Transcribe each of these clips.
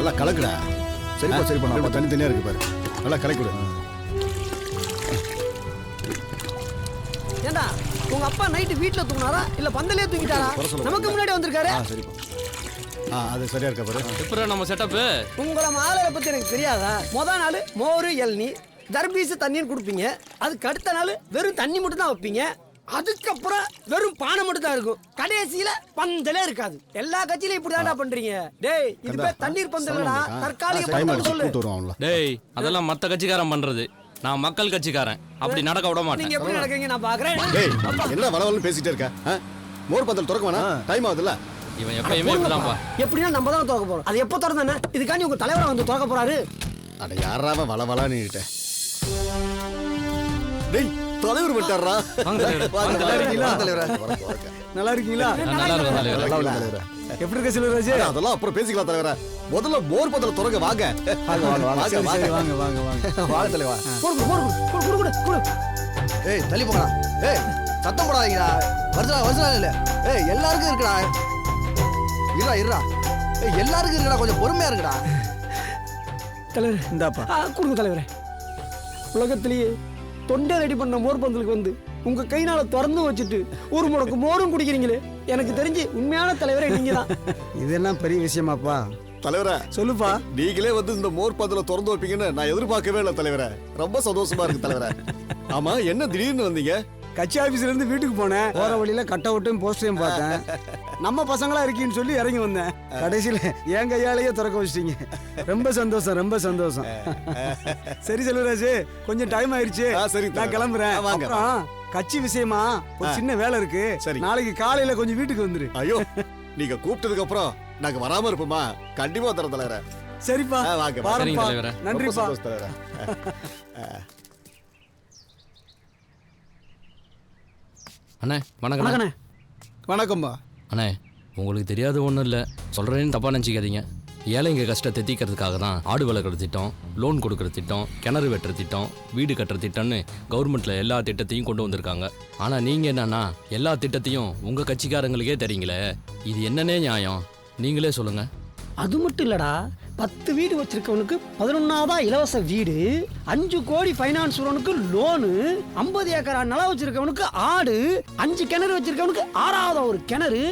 நல்லா கலக்குடா. சரிப்பா சரிப்பா, நான் தனித்தனியா இருக்கு பாரு, நல்லா கலக்குடு. ஏண்டா உங்க அப்பா நைட்டு வீட்டுல தூங்கினாரா இல்ல பந்தலே தூங்கிட்டாரா? நமக்கு முன்னாடி வந்திருக்காரு. சரிப்பா, அது சரியா இருக்கா பாரு. இப்போ நம்ம செட்டப் உங்களை மாலையை பத்தி எனக்கு தெரியாதா? முத நாள் மோரு இளநீ தர்பீஸ் தண்ணீர் கொடுப்பீங்க, அதுக்கு அடுத்த நாள் வெறும் தண்ணி மட்டும் தான் வைப்பீங்க, அதுக்கப்புறம் வெறும் பானை மட்டும் தான் இருக்கும், கடைசியில பந்தலே இருக்காது. எல்லா கட்சியிலும் இப்படி தான்டா பண்றீங்க. டேய் இது பேர் தண்ணீர் பந்தலடா, தற்காலிக பந்தல் சொல்லு. டேய் அதெல்லாம் மத்த கட்சிக்காரன் பண்றது, நான் மக்கள் கட்சிக்காரன், அப்படி நடக்க விட மாட்டேன். நீங்க எப்படி நடக்கீங்க நான் பாக்குறேன். டேய் என்ன வளவலன்னு பேசிட்டே இருக்க? மோர் பந்தல் திறக்க வேணா, டைம் ஆகுதுல்ல. இவன் எப்பயுமே இப்படிதான்ப்பா. எப்படின்னா நம்ம தான் திறக்க போறோம், அது எப்போ திறந்தானே? இதுக்காண்டி உங்க தலைவரை வந்து திறக்க போறாரு. அட யாராவ வளவலான்னு டேய் தலைவர் விட்டாரா? நல்லா இருக்கீங்களா? எப்படி இருக்க செல்வராஜ்? அதெல்லாம் அப்புறம் பேசிக்கலாம் தலைவர. முதல்ல மோர் பந்தல திறக்க வாங்க. வாங்க தலைவா. ஏய் தள்ளி போடா. ஏய் சத்தம் போடாதீங்கடா. வருஷா இல்ல. ஏய் எல்லாருக்கும் இருக்குடா. இருடா. ஏய் எல்லாருக்கும் இருக்குடா, கொஞ்சம் பொறுமையா இருக்குடா. தலைவர் இந்தாப்பா. கொடுங்க தலைவரே. உலகத்திலேயே தொண்டை ரெடி பண்ண மோர் பந்தலுக்கு வந்து உங்க கைனால திறந்து வச்சுட்டு ஒரு முடக்கு மோரும் குடிக்கிறீங்களே, எனக்கு தெரிஞ்சு உண்மையான தலைவரே நீங்க தான். இதெல்லாம் பெரிய விஷயமாப்பா. தலைவர சொல்லுப்பா. நீங்களே வந்து இந்த மோர் பந்தல திறந்து வைப்பீங்கன்னு நான் எதிர்பார்க்கவே இல்லை தலைவர. ரொம்ப சந்தோஷமா இருக்கு தலைவர. ஆமா என்ன திடீர்னு வந்தீங்க? கட்சி ஆபீஸ்ல இருந்து வீட்டுக்கு போனேன். போற வழியில கட் அவுட்டும் போஸ்டையும் பார்த்தேன். நம்ம பசங்களா இருக்கீன்னு சொல்லி இறங்கி வந்தேன். கடைசியில என் கையாலேயே திறக்க வச்சிட்டீங்க. ரொம்ப சந்தோஷம், ரொம்ப சந்தோஷம். சரி செல்வராஜ், கொஞ்சம் டைம் ஆயிடுச்சு, சரி நான் கிளம்புறேன். அப்புறம் கட்சி விஷயமா ஒரு சின்ன வேலை இருக்கு, நாளைக்கு காலையில கொஞ்சம் வீட்டுக்கு வந்துரு. ஐயோ நீங்க கூப்பிட்டதுக்கு அப்புறம் நாங்க வராம இருப்போமா? கண்டிப்பா தர தலைவர. சரிப்பா வாங்க. நன்றிப்பா. அண்ணே வணக்கம். வணக்கம்மா. அண்ணே உங்களுக்கு தெரியாத ஒன்றும் இல்லை, சொல்கிறேன்னு தப்பாக நினச்சிக்காதீங்க. ஏழைங்க கஷ்டத்தை தீர்க்கறதுக்காக தான் ஆடு வளர்க்குற திட்டம், லோன் கொடுக்குற திட்டம், கிணறு வெட்டுற திட்டம், வீடு கட்டுற திட்டம்னு கவர்மெண்ட்டில் எல்லா திட்டத்தையும் கொண்டு வந்திருக்காங்க. ஆனால் நீங்கள் என்னன்னா எல்லா திட்டத்தையும் உங்கள் கட்சிக்காரங்களுக்கே தெரியுங்களே, இது என்னன்னே நியாயம்? நீங்களே சொல்லுங்கள். அது மட்டும் இல்லடா, 10 வீடு வச்சிருக்கவனுக்கு 11ஆவதா இலவச வீடு, 5 கோடி ஃபைனான்ஸ் வரவனுக்கு லோனு, 50 ஏக்கரா நிலம் வச்சிருக்கவனுக்கு ஆடு, 5 கிணறு வச்சிருக்கவனுக்கு 6ஆவதா ஒரு கிணறு.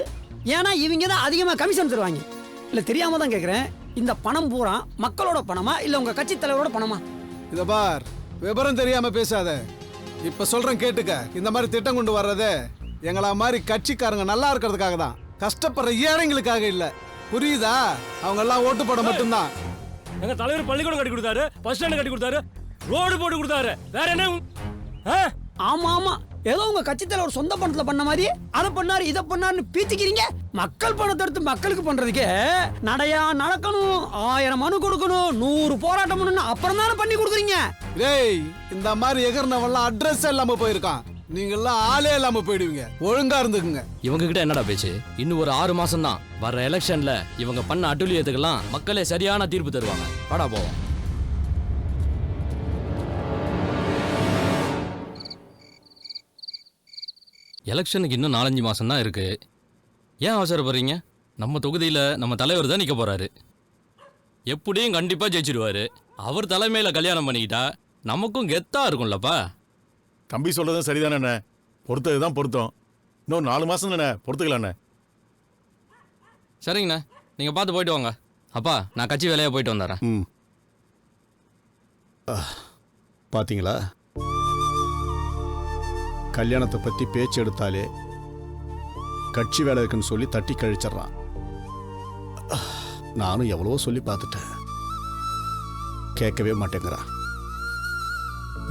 ஏன்னா இவங்க தான் அதிகமாக கமிஷன் தருவாங்க. இல்லை தெரியாம தான் கேட்குறேன், இந்த பணம் பூரா மக்களோட பணமா இல்லை உங்க கட்சி தலைவரோட பணமா? இத பார், விவரம் தெரியாம பேசாத. இப்ப சொல்றேன் கேட்டுக்க. இந்த மாதிரி திட்டம் கொண்டு வர்றது எங்களா மாதிரி கட்சிக்காரங்க நல்லா இருக்கிறதுக்காக தான், கஷ்டப்படுற ஏழைங்களுக்காக இல்ல. புரியுதா? அவங்க எல்லாம் ஓட்டு போட மட்டும்தான். எங்க தலைவர் பள்ளிக்கூடம் கட்டி கொடுத்தாரு, பஸ் ஸ்டாண்ட் கட்டி கொடுத்தாரு, ரோடு போட்டு கொடுத்தாரு, வேற என்ன? ஆமா ஆமா, ஏதோ உங்க கட்சி தலைவர் சொந்த பணத்துல பண்ண மாதிரி அதை பண்ணாரு இதை பண்ணாருன்னு பீத்திக்கிறீங்க. மக்கள் பணத்தை எடுத்து மக்களுக்கு பண்றதுக்கே நடையா நடக்கணும், 1000 மனு கொடுக்கணும், 100 போராட்டம் பண்ணணும், அப்புறம் தானே பண்ணி கொடுக்குறீங்க. டேய் இந்த மாதிரி எகர்னவெல்லாம் அட்ரஸ் இல்லாம போயிருக்கான். நீங்க எல்லாம் ஆளே இல்லாம போயிடுவீங்க. ஒழுங்கா இருந்துக்குங்க. இவங்க கிட்ட என்னடா பேச்சு? இன்னும் ஒரு 6 மாசம் தான். வர்ற எலெக்ஷன்ல இவங்க பண்ண அட்டுழியத்துக்கெல்லாம் மக்களே சரியான தீர்ப்பு தருவாங்க. வாடா போவோம். எலெக்ஷனுக்கு இன்னும் 4-5 மாசம் தான் இருக்கு. ஏன் அவசரப்படுறீங்க? நம்ம தொகுதியில நம்ம தலைவர் தான் நிக்க போறாரு. எப்படியும் கண்டிப்பா ஜெயிச்சிடுவாரு. அவர் தலைமையில கல்யாணம் பண்ணிக்கிட்டா நமக்கும் கெத்தா இருக்கும்லப்பா. தம்பி சொல்றதும் சரிதானே, பொறுத்ததுதான் பொருத்தம். இன்னும் 4 மாசம் தானே, பொறுத்துக்கலாண்ணே. சரிங்கண்ணா, நீங்க பார்த்து போயிட்டு வாங்க. அப்பா நான் கட்சி வேலையா போயிட்டு வந்துடுறேன். பாத்தீங்களா, கல்யாணத்தை பத்தி பேச்சு எடுத்தாலே கட்சி வேலை இருக்குன்னு சொல்லி தட்டி கழிச்சிடறான். நானும் எவ்வளவோ சொல்லி பார்த்துட்டேன், கேட்கவே மாட்டேங்கிறான்.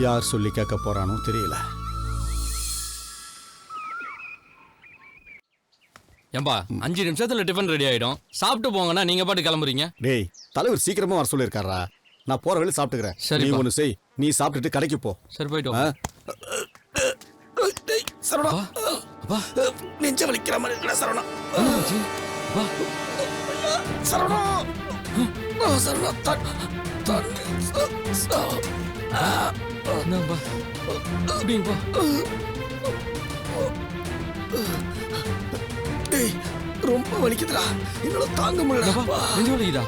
யார் சொல்லி கேட்க போறானோ தெரியல. ஏம்பா 5 நிமிஷத்துல டிஃபன் ரெடி ஆயிடும், சாப்பிட்டு போங்கன்னா நீங்க பாட்டு கிளம்புறீங்க. டேய் தலைவர் சீக்கிரமா வர சொல்லியிருக்காரா, நான் போற வழி சாப்பிட்டுக்கிறேன். சரி நீ ஒன்று செய், நீ சாப்பிட்டுட்டு கடைக்கு போ. சரி போயிட்டு வா. சரவணா, அப்பா நெஞ்ச வலிக்கிற மாதிரி இருக்கடா சரவணா. வா சரவணா, சரவணா என்னப்பா அப்படிங்கப்பா. டேய் ரொம்ப வலிக்குதுடா என்னால தாங்க முடியலப்பா. நெஞ்சு வலிக்குதா?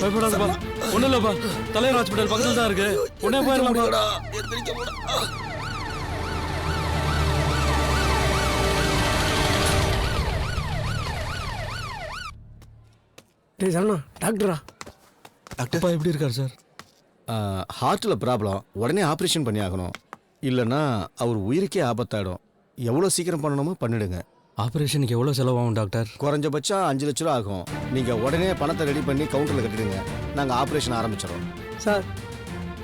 பயப்படாதப்பா. ஒண்ணும் இல்லப்பா. தலைவர் ஹாஸ்பிட்டல் பக்கத்துல தான் இருக்கு. உடனே போயிடலாம்ப்பா. எந்திரிக்க முடியல. டேய் சரணா டாக்டரா? அப்பா எப்படி இருக்காரு சார்? ஹார்ட்டில் ப்ராப்ளம், உடனே ஆப்ரேஷன் பண்ணி ஆகணும். இல்லைன்னா அவர் உயிருக்கே ஆபத்தாயிடும். எவ்வளோ சீக்கிரம் பண்ணணுமோ பண்ணிடுங்க. ஆபரேஷனுக்கு எவ்வளோ செலவாகும் டாக்டர்? குறைஞ்சபட்சம் 5 லட்ச ரூபா ஆகும். நீங்கள் உடனே பணத்தை ரெடி பண்ணி கவுண்டரில் கட்டிடுங்க. நாங்கள் ஆப்ரேஷன் ஆரம்பிச்சிடறோம். சார்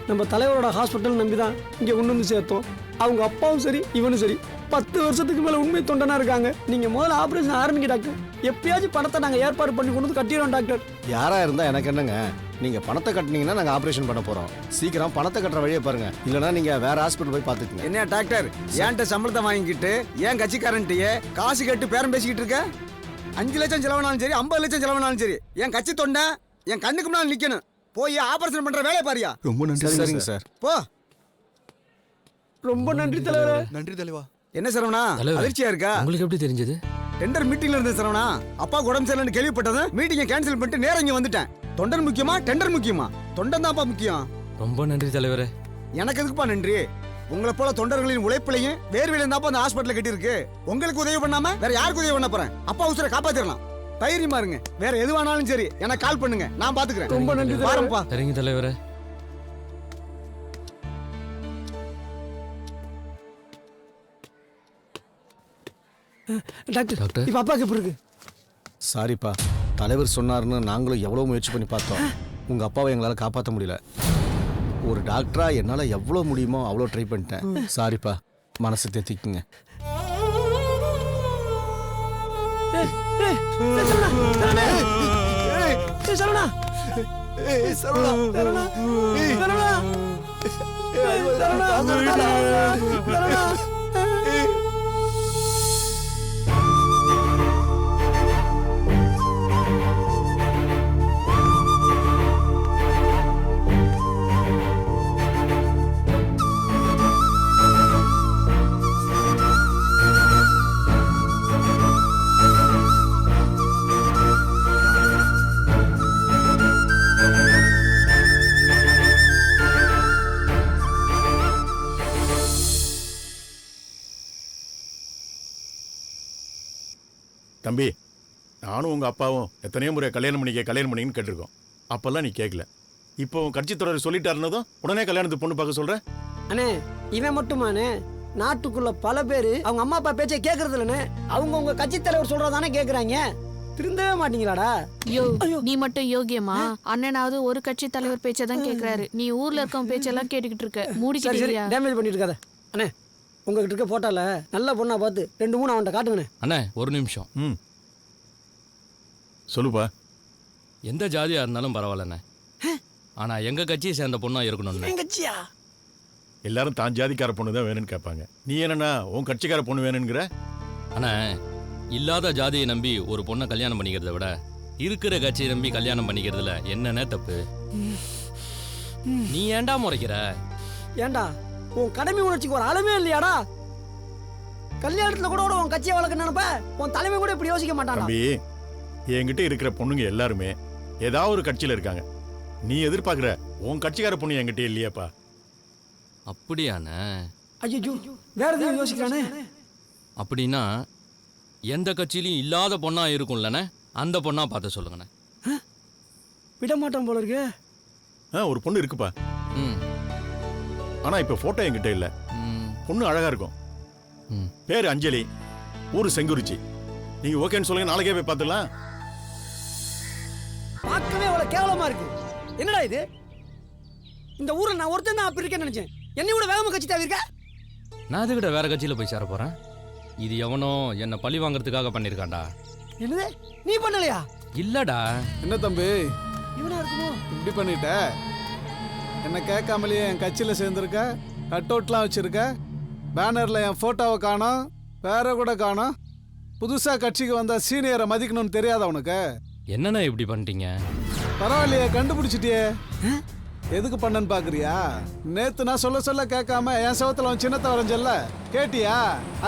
நம்ம தலைவரோட ஹாஸ்பிட்டல் நம்பி தான் இங்கே கொண்டு வந்து சேர்த்தோம். அவங்க அப்பாவும் சரி இவனும் சரி 10 வருஷத்துக்கு மேலே உண்மை தொண்டனா இருக்காங்க. நீங்கள் முதல்ல ஆப்ரேஷன் ஆரம்பிங்க டாக்டர். எப்பயாச்சும் பணத்தை நாங்கள் ஏற்பாடு பண்ணி கொண்டு வந்து கட்டிடுவோம் டாக்டர். யாராக இருந்தால் எனக்கு என்னங்க, நீங்கள் பணத்தை கட்டினீங்கன்னா நாங்கள் ஆப்ரேஷன் பண்ண போகிறோம். சீக்கிரம் பணத்தை கட்டுற வழியை பாருங்க. இல்லைனா நீங்கள் வேற ஹாஸ்பிட்டல் போய் பார்த்துக்குங்க. என்ன டாக்டர் ஏன்ட்ட சம்பளத்தை வாங்கிக்கிட்டு ஏன் கட்சிக்காரன்ட்டியே காசு கட்டு பேரம் பேசிக்கிட்டு இருக்க? 5 லட்சம் செலவானாலும் சரி 50 லட்சம் செலவானாலும் சரி என் கட்சி தொண்டை என் கண்ணுக்கு முன்னாடி நிக்கணும். போய் ஆபரேஷன் பண்ற வேலையை பாரியா. ரொம்ப நன்றி. சரிங்க சார். போ. ரொம்ப நன்றி தலைவரே. நன்றி தலைவா. என்ன சரவணா தலைவரே. அதிர்ச்சியா இருக்கா? உங்களுக்கு எப்படி தெரிஞ்சது? டெண்டர் மீட்டிங்ல இருந்தேன் சரவணா. அப்பா உடம்பு சரியில்லைன்னு கேள்விப்பட்டதும் மீட்டிங்கை கேன்சல் பண்ணிட்டு நேரா இங்க வந்துட்டேன். தொண்டர் முக்கியமா டெண்டர் முக்கியமா? தொண்டன் தான்ப்பா முக்கியம். ரொம்ப நன்றி தலைவரே. எனக்கு எதுக்குப்பா நன்றி? உங்களை போல தொண்டர்களின் உழைப்பிலையும் வேர்வையிலும் தான்ப்பா அந்த ஹாஸ்பிட்டல் கட்டி இருக்கு. உங்களுக்கு உதவி பண்ணாம வேற யாருக்கு உதவி பண்ண போறேன்? அப்பா உசுரை காப்பாத்திரலாம். தைரியமா இருங்க. வேற எதுவானாலும் சரி எனக்கு கால் பண்ணுங்க, நான் பாத்துக்கிறேன். ரொம்ப நன்றி தலைவரே. பாருப்பா. சரிங்க தலைவரே. Doctor doctor. இப்போ அப்பாவுக்கு எப்படி இருக்கு? சாரிப்பா, தலைவர் சொன்னாருன்னு நாங்களும் எவ்வளோ முயற்சி பண்ணி பார்த்தோம். உங்கள் அப்பாவை எங்களால் காப்பாற்ற முடியல. ஒரு டாக்டரா என்னால் எவ்வளோ முடியுமோ அவ்வளோ ட்ரை பண்ணிட்டேன். சாரிப்பா, மனசு தேத்திக்குங்க. சரவணா தம்பி, நானும் உங்கள் அப்பாவும் எத்தனையோ முறை கல்யாணம் பண்ணிங்கன்னு கேட்டிருக்கோம். அப்போல்லாம் நீ கேட்கல. இப்போ கட்சி தொடர் சொல்லிட்டாருன்னதும் உடனே கல்யாணத்துக்கு பொண்ணு பார்க்க சொல்கிறேன். அண்ணே இவன் மட்டுமாண்ணே, நாட்டுக்குள்ள பல பேர் அவங்க அம்மா அப்பா பேச்சை கேட்கறது இல்லைண்ணே. அவங்க உங்க கட்சி தலைவர் சொல்றதானே கேட்குறாங்க. திருந்தவே மாட்டீங்களாடா? நீ மட்டும் யோகியமா? அண்ணனாவது ஒரு கட்சி தலைவர் பேச்சதான் கேக்குறாரு. நீ ஊர்ல இருக்கவன் பேச்செல்லாம் கேட்டுக்கிட்டு இருக்க. சரி மூடிக்கிட்டியா? டேமேஜ் பண்ணிட்டு இருக்காத. அண்ணே உங்ககிட்ட இருக்க போட்டால நல்ல பொண்ணா பார்த்து 2-3 அவன்கிட்ட காட்டுங்கண்ணே. அண்ணே ஒரு நிமிஷம். ம், சொல்லுப்பா. எந்த ஜாதியா இருந்தாலும் பரவாயில்லண்ணே. ஆனா எங்க கட்சியை சேர்ந்த பொண்ணா இருக்கணும்னு. என் கட்சியா? எல்லாரும் தான் ஜாதிக்கார பொண்ணு தான் வேணும்னு கேட்பாங்க. நீ என்னன்னா உன் கட்சிக்கார பொண்ணு வேணுங்கிற? அண்ணா இல்லாத ஜாதியை நம்பி ஒரு பொண்ணை கல்யாணம் பண்ணிக்கிறத விட இருக்கிற கட்சியை நம்பி கல்யாணம் பண்ணிக்கிறதுல என்னென்ன தப்பு? நீ ஏன்டா முறைக்கிற? ஏன்டா உன் கடமை உணர்ச்சிக்கு ஒரு அளவே இல்லையாடா? கல்யாணத்துல கூட உன் கட்சியை வளர்க்க நினைப்ப, உன் தலைமை கூட இப்படி யோசிக்க மாட்டான்டா. தம்பி, என்கிட்ட இருக்கிற பொண்ணுங்க எல்லாருமே ஏதாவது ஒரு கட்சியில் இருக்காங்க. நீ எதிர்பார்க்குற உன் கட்சிக்கார பொண்ணு என்கிட்ட இல்லையாப்பா? அப்படியாண்ணே? ஐயோ வேற எதுவும் யோசிக்கிறானே. அப்படின்னா எந்த கட்சியிலையும் இல்லாத பொண்ணா இருக்கும்லண்ணே, அந்த பொண்ணா பார்த்து சொல்லுங்கண்ணே. விட மாட்டான் போல இருக்கு. ஒரு பொண்ணு இருக்குப்பா. ம் ஆனா இப்ப போட்டோ என்கிட்ட இல்ல. ம் பொண்ணு அழகா இருக்கும். ம் பேரு அஞ்சலி, ஊரு செங்குறிச்சி. நீங்க ஓகேன்னு சொல்லுங்க, நாளைக்கே போய் பார்த்துடலாம். பார்க்கவே அவ்வளவு கேவலமா இருக்கு. என்னடா இது? இந்த ஊர்ல நான் ஒருத்தன் தான் அப்படி இருக்கேன்னு நினைச்சேன். என்னை விட வேகமா கட்சி தாவி இருக்க. நான் அதுக்கிட்ட வேற கட்சியில் போய் சேர போறேன். இது எவனோ என்னை பழி வாங்குறதுக்காக பண்ணியிருக்கான்டா. என்னது நீ பண்ணலையா? இல்லடா. என்ன தம்பி இவனா இருக்குமோ? இப்படி பண்ணிட்ட? என்ன கேட்காமலேயே என் கட்சியில் சேர்ந்துருக்க, கட் அவுட்லாம் வச்சிருக்க, பேனரில் என் ஃபோட்டோவை காணோம், வேற கூட காணோம். புதுசாக கட்சிக்கு வந்தால் சீனியரை மதிக்கணும்னு தெரியாதா உனக்கு? என்னண்ணா இப்படி பண்ணிட்டீங்க? பரவாயில்லையே, கண்டுபிடிச்சிட்டியே. எதுக்கு பண்ணன்னு பார்க்குறியா? நேற்று நான் சொல்ல கேட்காம என் சவத்தில் அவன் சின்னத்தை வரைஞ்சல்ல, கேட்டியா?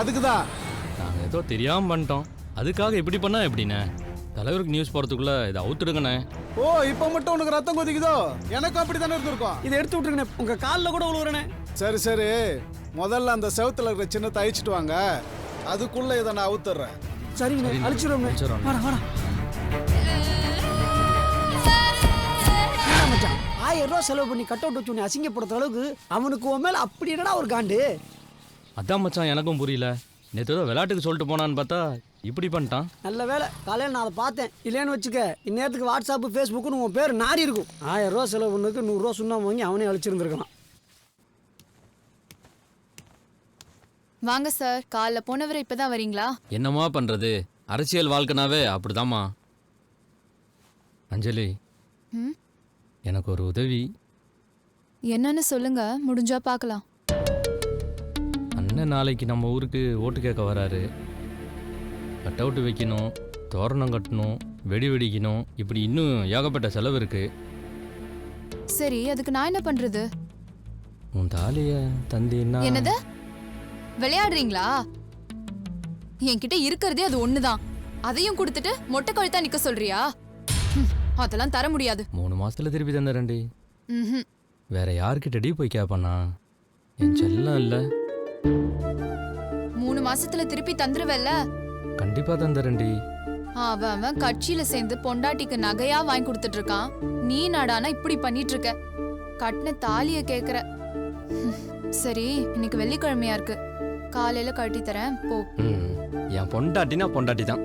அதுக்கு தான். நாங்கள் ஏதோ தெரியாமல் பண்ணிட்டோம். அதுக்காக இப்படி பண்ணா எப்படிண்ணே? தலைவருக்கு நியூஸ் போகிறதுக்குள்ளே இதை அவுத்துடுங்கண்ணே. ஓ இப்போ மட்டும் உனக்கு ரத்தம் கொதிக்குதோ? எனக்கும் அப்படி தானே இருந்திருக்கும். இதை எடுத்து விட்டுருங்கண்ணே, உங்க காலில் கூட விழுவுறேனே. சரி சரி, முதல்ல அந்த செவுத்துல இருக்கிற சின்னத்தை அழிச்சிட்டு வாங்க, அதுக்குள்ள இதை நான் அவுத்துறேன். சரிங்கண்ணே, அழிச்சிடுவோம். அழிச்சிடுறோம். வாடா வாடா. என்ன மச்சான், 1000 ரூபா செலவு பண்ணி கட் அவுட் வச்சு உன்னை அசிங்கப்படுத்துற அளவுக்கு அவனுக்கு உன் மேல அப்படி என்னடா ஒரு காண்டு? அதான் மச்சான் எனக்கும் புரியல. நேற்று ஏதோ விளையாட்டுக்கு சொல்லிட்டு போனான்னு பார்த்தா இப்படி பண்ணிட்டான். நல்ல வேலை காலையில் நான் அதை பார்த்தேன். இல்லைன்னு வச்சுக்க இந்நேரத்துக்கு வாட்ஸ்அப்பு ஃபேஸ்புக்குன்னு உன் பேர் நாரி இருக்கும். 1000 ரூபா செலவு பண்ணுக்கு 100 ரூபா சுண்ணாம்பு வாங்கி அவனே அழிச்சிருந்துருக்கலாம். வாங்க சார், காலைல போனவரை இப்பதான் வரீங்களா? என்னம்மா பண்ணுறது, அரசியல் வாழ்க்கைனாவே அப்படிதாம்மா. அஞ்சலி, ம், எனக்கு ஒரு உதவி. என்னன்னு சொல்லுங்க, முடிஞ்சா பார்க்கலாம். அண்ணன் நாளைக்கு நம்ம ஊருக்கு ஓட்டு கேட்க வராரு. கட் அவுட்டு வைக்கணும், தோரணம் கட்டணும், வெடி வெடிக்கணும், இப்படி இன்னும் ஏகப்பட்ட செலவு இருக்கு. சரி, அதுக்கு நான் என்ன பண்றது? உன் தாலிய தந்தீன்னா. என்னது விளையாடுறீங்களா? என்கிட்ட இருக்கிறதே அது ஒண்ணுதான், அதையும் கொடுத்துட்டு மொட்டை கழுத்தா நிக்க சொல்றியா? அதெல்லாம் தர முடியாது. 3 மாசத்துல திருப்பி தந்துடுறேன்டி. ம்ஹும். வேற யாருக்கிட்டடி போய் கேட்பானா? என் செல்லம் இல்லை. 3 மாசத்துல திருப்பி தந்துருவல்ல? கண்டிப்பா தந்துடுறேன்டி. அவன் கட்சியில சேர்ந்து பொண்டாட்டிக்கு நகையா வாங்கி கொடுத்துட்டு இருக்கான். நீ நாடானா இப்படி பண்ணிட்டு இருக்க. கட்டின தாலிய கேக்குற. சரி, இன்னைக்கு வெள்ளிக்கிழமையா இருக்கு, காலையில கட்டி தரேன் போ. என் பொண்டாட்டினா பொண்டாட்டி தான்.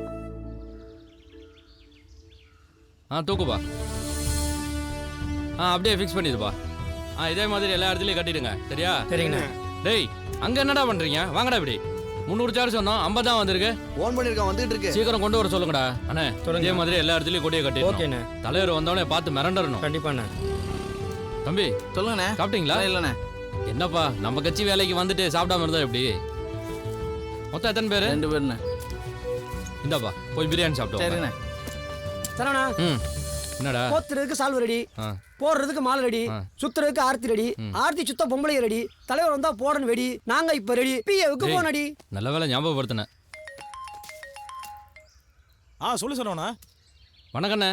தூக்குப்பா. அப்படியே ஃபிக்ஸ் பண்ணிடுப்பா. இதே மாதிரி எல்லா இடத்துலயும் கட்டிடுங்க, சரியா? சரிங்கண்ணா. டேய், அங்க என்னடா பண்றீங்க? வாங்கடா இப்படி. 300 சார்ஜ் சொன்னோம், 50 தான் வந்திருக்கு. ஓன் பண்ணிருக்கான், வந்துட்டு இருக்கு. சீக்கிரம் கொண்டு வர சொல்லுங்கடா. அண்ணே, இதே மாதிரி எல்லா இடத்துலயும் கொடியை கட்டி. ஓகேண்ணே. தலைவர் வந்தவனே பார்த்து மிரண்டறணும். கண்டிப்பாண்ணே. தம்பி, சொல்லுங்கண்ணே. சாப்பிட்டீங்களா? இல்லண்ணே. என்னப்பா, நம்ம கட்சி வேலைக்கு வந்துட்டு சாப்பிடாம இருந்தா எப்படி? மொத்தம் எத்தனை பேரு? 2 பேருண்ணே. இந்தாப்பா, போய் பிரியாணி சாப்பிட்டோம். சரிண்ணே. சரவணா, என்னடா? போத்துறதுக்கு சால்வு ரெடி, ஆ. போடுறதுக்கு மாலை ரெடி, சுத்துறதுக்கு ஆர்த்தி ரெடி, ஆர்த்தி சுத்த பொம்பளை ரெடி, தலைவர் வந்தா போடணும் வெடி, நாங்க இப்ப ரெடி, பிஏவுக்கு டேய், போனடி. நல்ல வேலை ஞாபகப்படுத்தின. சொல்லு சரவணா. வணக்கண்ணே.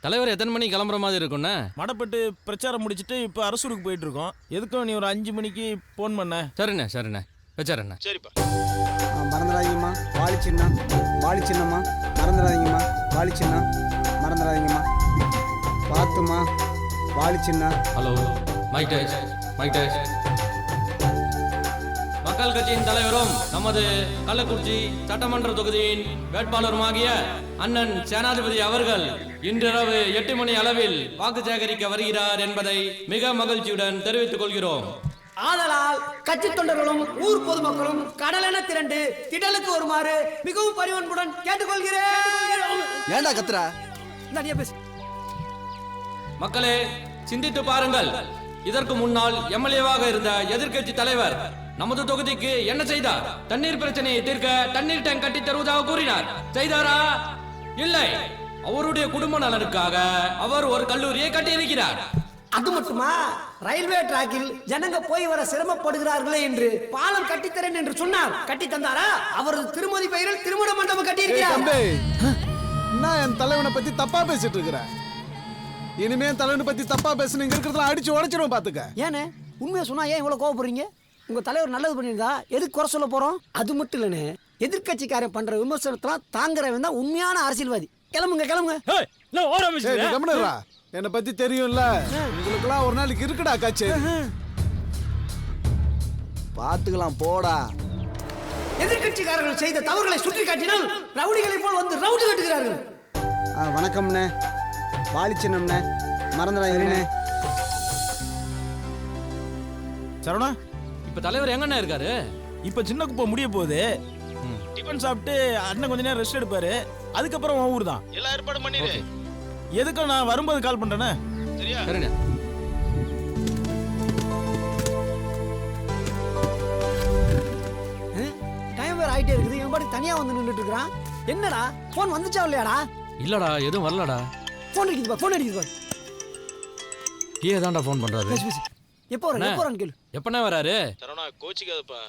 தலைவர் எத்தனை மணிக்கு கிளம்புற மாதிரி இருக்குண்ணே? மடப்பட்டு பிரச்சாரம் முடிச்சுட்டு இப்போ அரசூருக்கு போயிட்டு இருக்கோம். எதுக்கும் நீ ஒரு 5 மணிக்கு ஃபோன் பண்ண. சரிண்ணே, சரிண்ணே, வச்சாரண்ணே. சரிப்பா. மறந்துடாதீங்கம்மா, வாலி சின்னம், வாலி சின்னம்மா, மறந்துடாதீங்கம்மா, வாலி சின்னம், மறந்துடாதீங்கம்மா, பார்த்துமா, வாலி சின்னம். Hello, mike test, mike test. மக்கள் கட்சியின் தலைவரும் நமது கள்ளக்குறிச்சி சட்டமன்ற தொகுதியின் வேட்பாளருமாகிய அண்ணன் சேனாதிபதி அவர்கள் இன்றிரவு 8 மணி அளவில் வாக்கு சேகரிக்க வருகிறார் என்பதை மிக மகிழ்ச்சியுடன் தெரிவித்துக் கொள்கிறோம். ஆதலால் கட்சி தொண்டர்களும் ஊர் பொதுமக்களும் கடலென திரண்டு திடலுக்கு வருமாறு மிகவும் பரிவன்புடன் கேட்டுக்கொள்கிறேன். ஏன்டா கத்துற? நிறைய பேசு. மக்களே, சிந்தித்து பாருங்கள். இதற்கு முன்னால் எம்எல்ஏவாக இருந்த எதிர்க்கட்சி தலைவர் நமது தொகுதிக்கு என்ன செய்தார்? தண்ணீர் பிரச்சனையை தீர்க்க தண்ணீர் டேங்க் கட்டி தருவதாக கூறினார். செய்தாரா? இல்லை. அவருடைய குடும்ப நலனுக்காக அவர் ஒரு கல்லூரியை கட்டியிருக்கிறார். அது மட்டுமா, ரயில்வே டிராக்கில் ஜனங்க போய் வர சிரமப்படுகிறார்களே என்று பாலம் கட்டித்தரேன் என்று சொன்னார். கட்டி தந்தாரா? அவரது திருமதி பெயரில் திருமண மண்டபம் கட்டியிருக்கிறார். என்ன என் தலைவனை பத்தி தப்பா பேசிட்டு இருக்கிற? இனிமே என் தலைவனை பத்தி தப்பா பேசுனீங்க இருக்கிறதெல்லாம் அடிச்சு உடைச்சிருவோம் பாத்துக்க. ஏனே, உண்மையை சொன்னா ஏன் இவ்வளவு கோவப்படுறீங்க? உங்க தலைவர் நல்லது பண்ணியிருந்தா எதுக்கு குறை சொல்ல போறோம்? அது மட்டும் இல்லைன்னு எதிர்கட்சிக்காரன் பண்ற விமர்சனத்தெல்லாம் தாங்குறவன் தான் உண்மையான அரசியல்வாதி. கிளம்புங்க கிளம்புங்க. கம்முனுடா, என்னை பத்தி தெரியும்ல, உங்களுக்குலாம் ஒரு நாளைக்கு இருக்குடா காட்சி. பாத்துக்கலாம் போடா. எதிர்கட்சிக்காரர்கள் செய்த தவறுகளை சுட்டி காட்டினால் ரவுடிகளை போல் வந்து ரவுடி கட்டுகிறார்கள். வணக்கம்ண்ணே, வாலி சின்னம்ண்ணே, மறந்துடாதீங்கண்ணே. சரவணா, இப்ப தலைவர் எங்கண்ணா இருக்காரு? இப்போ சின்ன குப்பை முடிய போகுது. டிஃபன் சாப்பிட்டு அண்ணன் கொஞ்ச நேரம் ரெஸ்ட் எடுப்பாரு. அதுக்கப்புறம் உன் ஊர் தான். எல்லா ஏற்பாடும் பண்ணிடு. எதுக்கும் நான் வரும்போது கால் பண்றேனே. சரியா? சரிண்ணே. டைம் வேற ஆயிட்டே இருக்குது. இவன் பாட்டு தனியா வந்து நின்றுட்டு இருக்கான். என்னடா, போன் வந்துச்சா இல்லையாடா? இல்லடா, எதுவும் வரலடா. போன் அடிக்குது பா, போன் அடிக்குது பா. ஏதாண்டா ஃபோன் பண்றாரு? பேசு பேசு. எப்போ வரேன் கேளு. எப்பண்ணே வராரு? சரவணா, கோச்சிக்காதப்பா.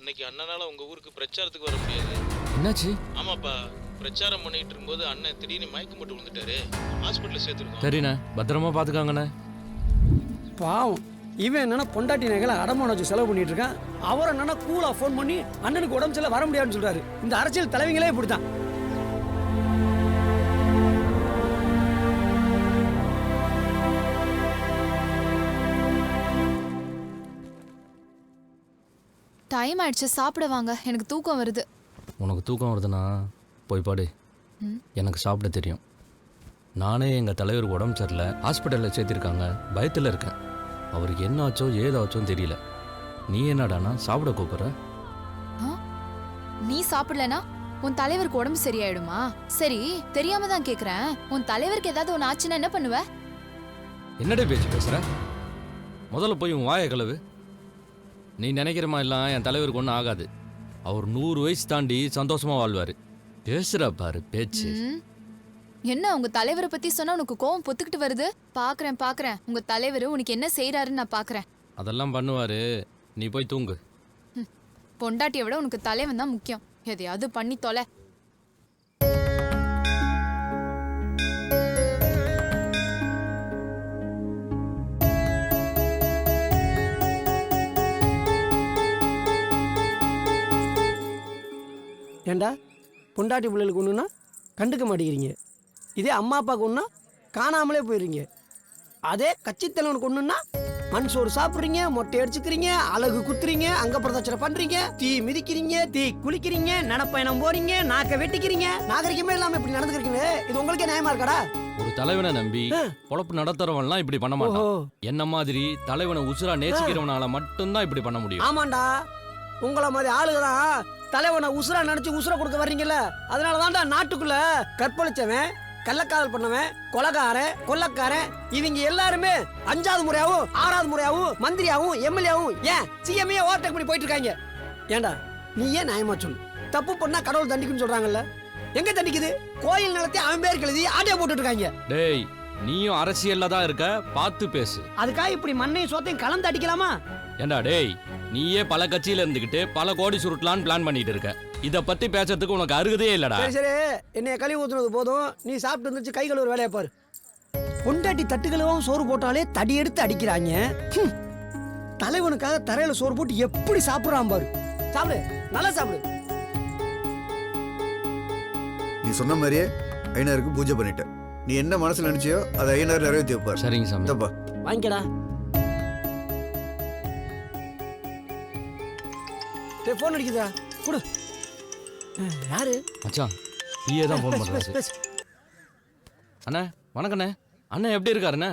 இன்னைக்கு அண்ணனால உங்க ஊருக்கு பிரச்சாரத்துக்கு வர முடியாது. என்னாச்சு? ஆமாப்பா, பிரச்சாரம் பண்ணிட்டு இருக்கும்போது அண்ணன் திடீர்னு மயக்கம் போட்டு விழுந்துட்டாரு. ஹாஸ்பிட்டல்ல சேர்த்துருக்கோம். சரிண்ணே, பத்திரமா பார்த்துக்காங்கண்ணே. பாவம் இவன் என்னன்னா பொண்டாட்டி நகைகளை அடமான வச்சு செலவு பண்ணிட்டு இருக்கான். அவர் என்னன்னா கூலா ஃபோன் பண்ணி அண்ணனுக்கு உடம்பு சரியில்லை வர முடியாதுன்னு சொல்றாரு. இந்த அரசியல் தலைவங்களே இப்படித்தான். டைம் ஆயிடுச்சு, சாப்பிட வாங்க. எனக்கு தூக்கம் வருது. உனக்கு தூக்கம் வருதுன்னா போய் பாடு. எனக்கு சாப்பிட தெரியும். நானே எங்கள் தலைவருக்கு உடம்பு சரியில்லை, ஹாஸ்பிட்டலில் சேர்த்திருக்காங்க, பயத்தில் இருக்கேன். அவருக்கு என்ன ஆச்சோ ஏதாச்சோன்னு தெரியல. நீ என்னடானா சாப்பிட கூப்பிட்ற? நீ சாப்பிடலனா உன் தலைவருக்கு உடம்பு சரியாயிடுமா? சரி, தெரியாம தான் கேக்குறேன். உன் தலைவருக்கு ஏதாவது ஒன்று ஆச்சுன்னா என்ன பண்ணுவ? என்னடே பேச்சு பேசுற? முதல்ல போய் உன் வாயை கழுவு. நீ நினைக்கிற மாதிரிலாம் என் தலைவருக்கு ஒன்றும் ஆகாது. அவர் 100 வயசு தாண்டி சந்தோஷமா வாழ்வார். பேசுற பாரு பேச்சு. என்ன உங்க தலைவரை பத்தி சொன்னா உனக்கு கோவம் பொத்துக்கிட்டு வருது? பாக்குறேன். உங்க தலைவர் உனக்கு என்ன செய்யறாருன்னு நான் பாக்குறேன். அதெல்லாம் பண்ணுவாரு, நீ போய் தூங்கு. பொண்டாட்டியை விட உனக்கு தலைவன் தான் முக்கியம். எதையாவது பண்ணி தொலை. ஏண்டா பொண்டாட்டி பிள்ளைகளுக்கு ஒன்றுனா கண்டுக்க மாட்டேங்கிறீங்க. இதே அம்மா அப்பாவுக்கு ஒன்றா காணாமலே போயிடுறீங்க. அதே கட்சித்தலைவனுக்கு ஒன்றுன்னா மண் சோறு சாப்பிட்றீங்க, மொட்டை அடிச்சுக்கிறீங்க, அழகு குத்துறீங்க, அங்க பிரதட்சணை பண்றீங்க, தீ மிதிக்கிறீங்க, தீ குளிக்கிறீங்க, நடப்பயணம் போறீங்க, நாக்க வெட்டிக்கிறீங்க. நாகரிகமே இல்லாம இப்படி நடந்துக்கிறீங்களே, இது உங்களுக்கே நியாயமா இருக்காடா? ஒரு தலைவனை நம்பி பொழப்பு நடத்துறவன்லாம் இப்படி பண்ண மாட்டான். என்ன மாதிரி தலைவனை உசுரா நேசிக்கிறவனால மட்டும்தான் இப்படி பண்ண முடியும். ஆமாண்டா, உங்கள மாதிரி ஆளுங்க தான் தலைவனை உசுரா நினைச்சு உசுர கொடுக்க வர்றீங்கல்ல. அதனாலதான்டா நாட்டுக்குள்ள கற்பழிச்சவன், கள்ளக்காதல் பண்ணவன், கொலகாரன், கொள்ளக்காரன் இவங்க எல்லாருமே 5வது முறையாவும் 6வது முறையாவும் மந்திரியாவும் எம்எல்ஏவும் ஏன் சிஎம்ஏ ஓவர்டேக் பண்ணி போயிட்டு இருக்காங்க. ஏண்டா நீ ஏன் நியாயமா சொல்லு? தப்பு பண்ணா கடவுள் தண்டிக்குன்னு சொல்றாங்கல்ல, எங்க தண்டிக்குது? கோயில் நிலத்தை அவன் பேருக்கு எழுதி ஆட்டையை போட்டுட்டு இருக்காங்க. டேய், நீயும் அரசியல்ல தான் இருக்க, பார்த்து பேசு. அதுக்காக இப்படி மண்ணையும் சோத்தையும் கலந்து அடிக்கலாமா? ஏண்டா டேய், நீயே பல கட்சியில இருந்துகிட்டு பல கோடி சுருட்டலான்னு பிளான் பண்ணிட்டு இருக்க. இத பத்தி பேசுறதுக்கு உனக்கு அருகதே இல்லடா. சரி, என்னைய கழுவி ஊத்துனது போதும். நீ சாப்பிட்டு இருந்துச்சு கை கழுவுற வேலையை பாரு. பொண்டாட்டி தட்டுகளும் சோறு போட்டாலே தடி எடுத்து அடிக்கிறாங்க. தலைவனுக்காக தரையில சோறு போட்டு எப்படி சாப்பிடுறான் பாரு. சாப்பிடு, நல்லா சாப்பிடு. நீ சொன்ன மாதிரியே ஐயனாருக்கு பூஜை பண்ணிட்டேன். நீ என்ன மனசுல நினைச்சியோ அதை ஐயனார் நிறைவேற்றி வைப்பார். சரிங்க சாமி. தப்பா வாங்கிக்கடா. போன் அடிக்குதா? கொடு. யாரு? மச்சான், நீயே தான் ஃபோன் பண்றாரு. அண்ணா வணக்கண்ணே. அண்ணன் எப்படி இருக்காருண்ணே?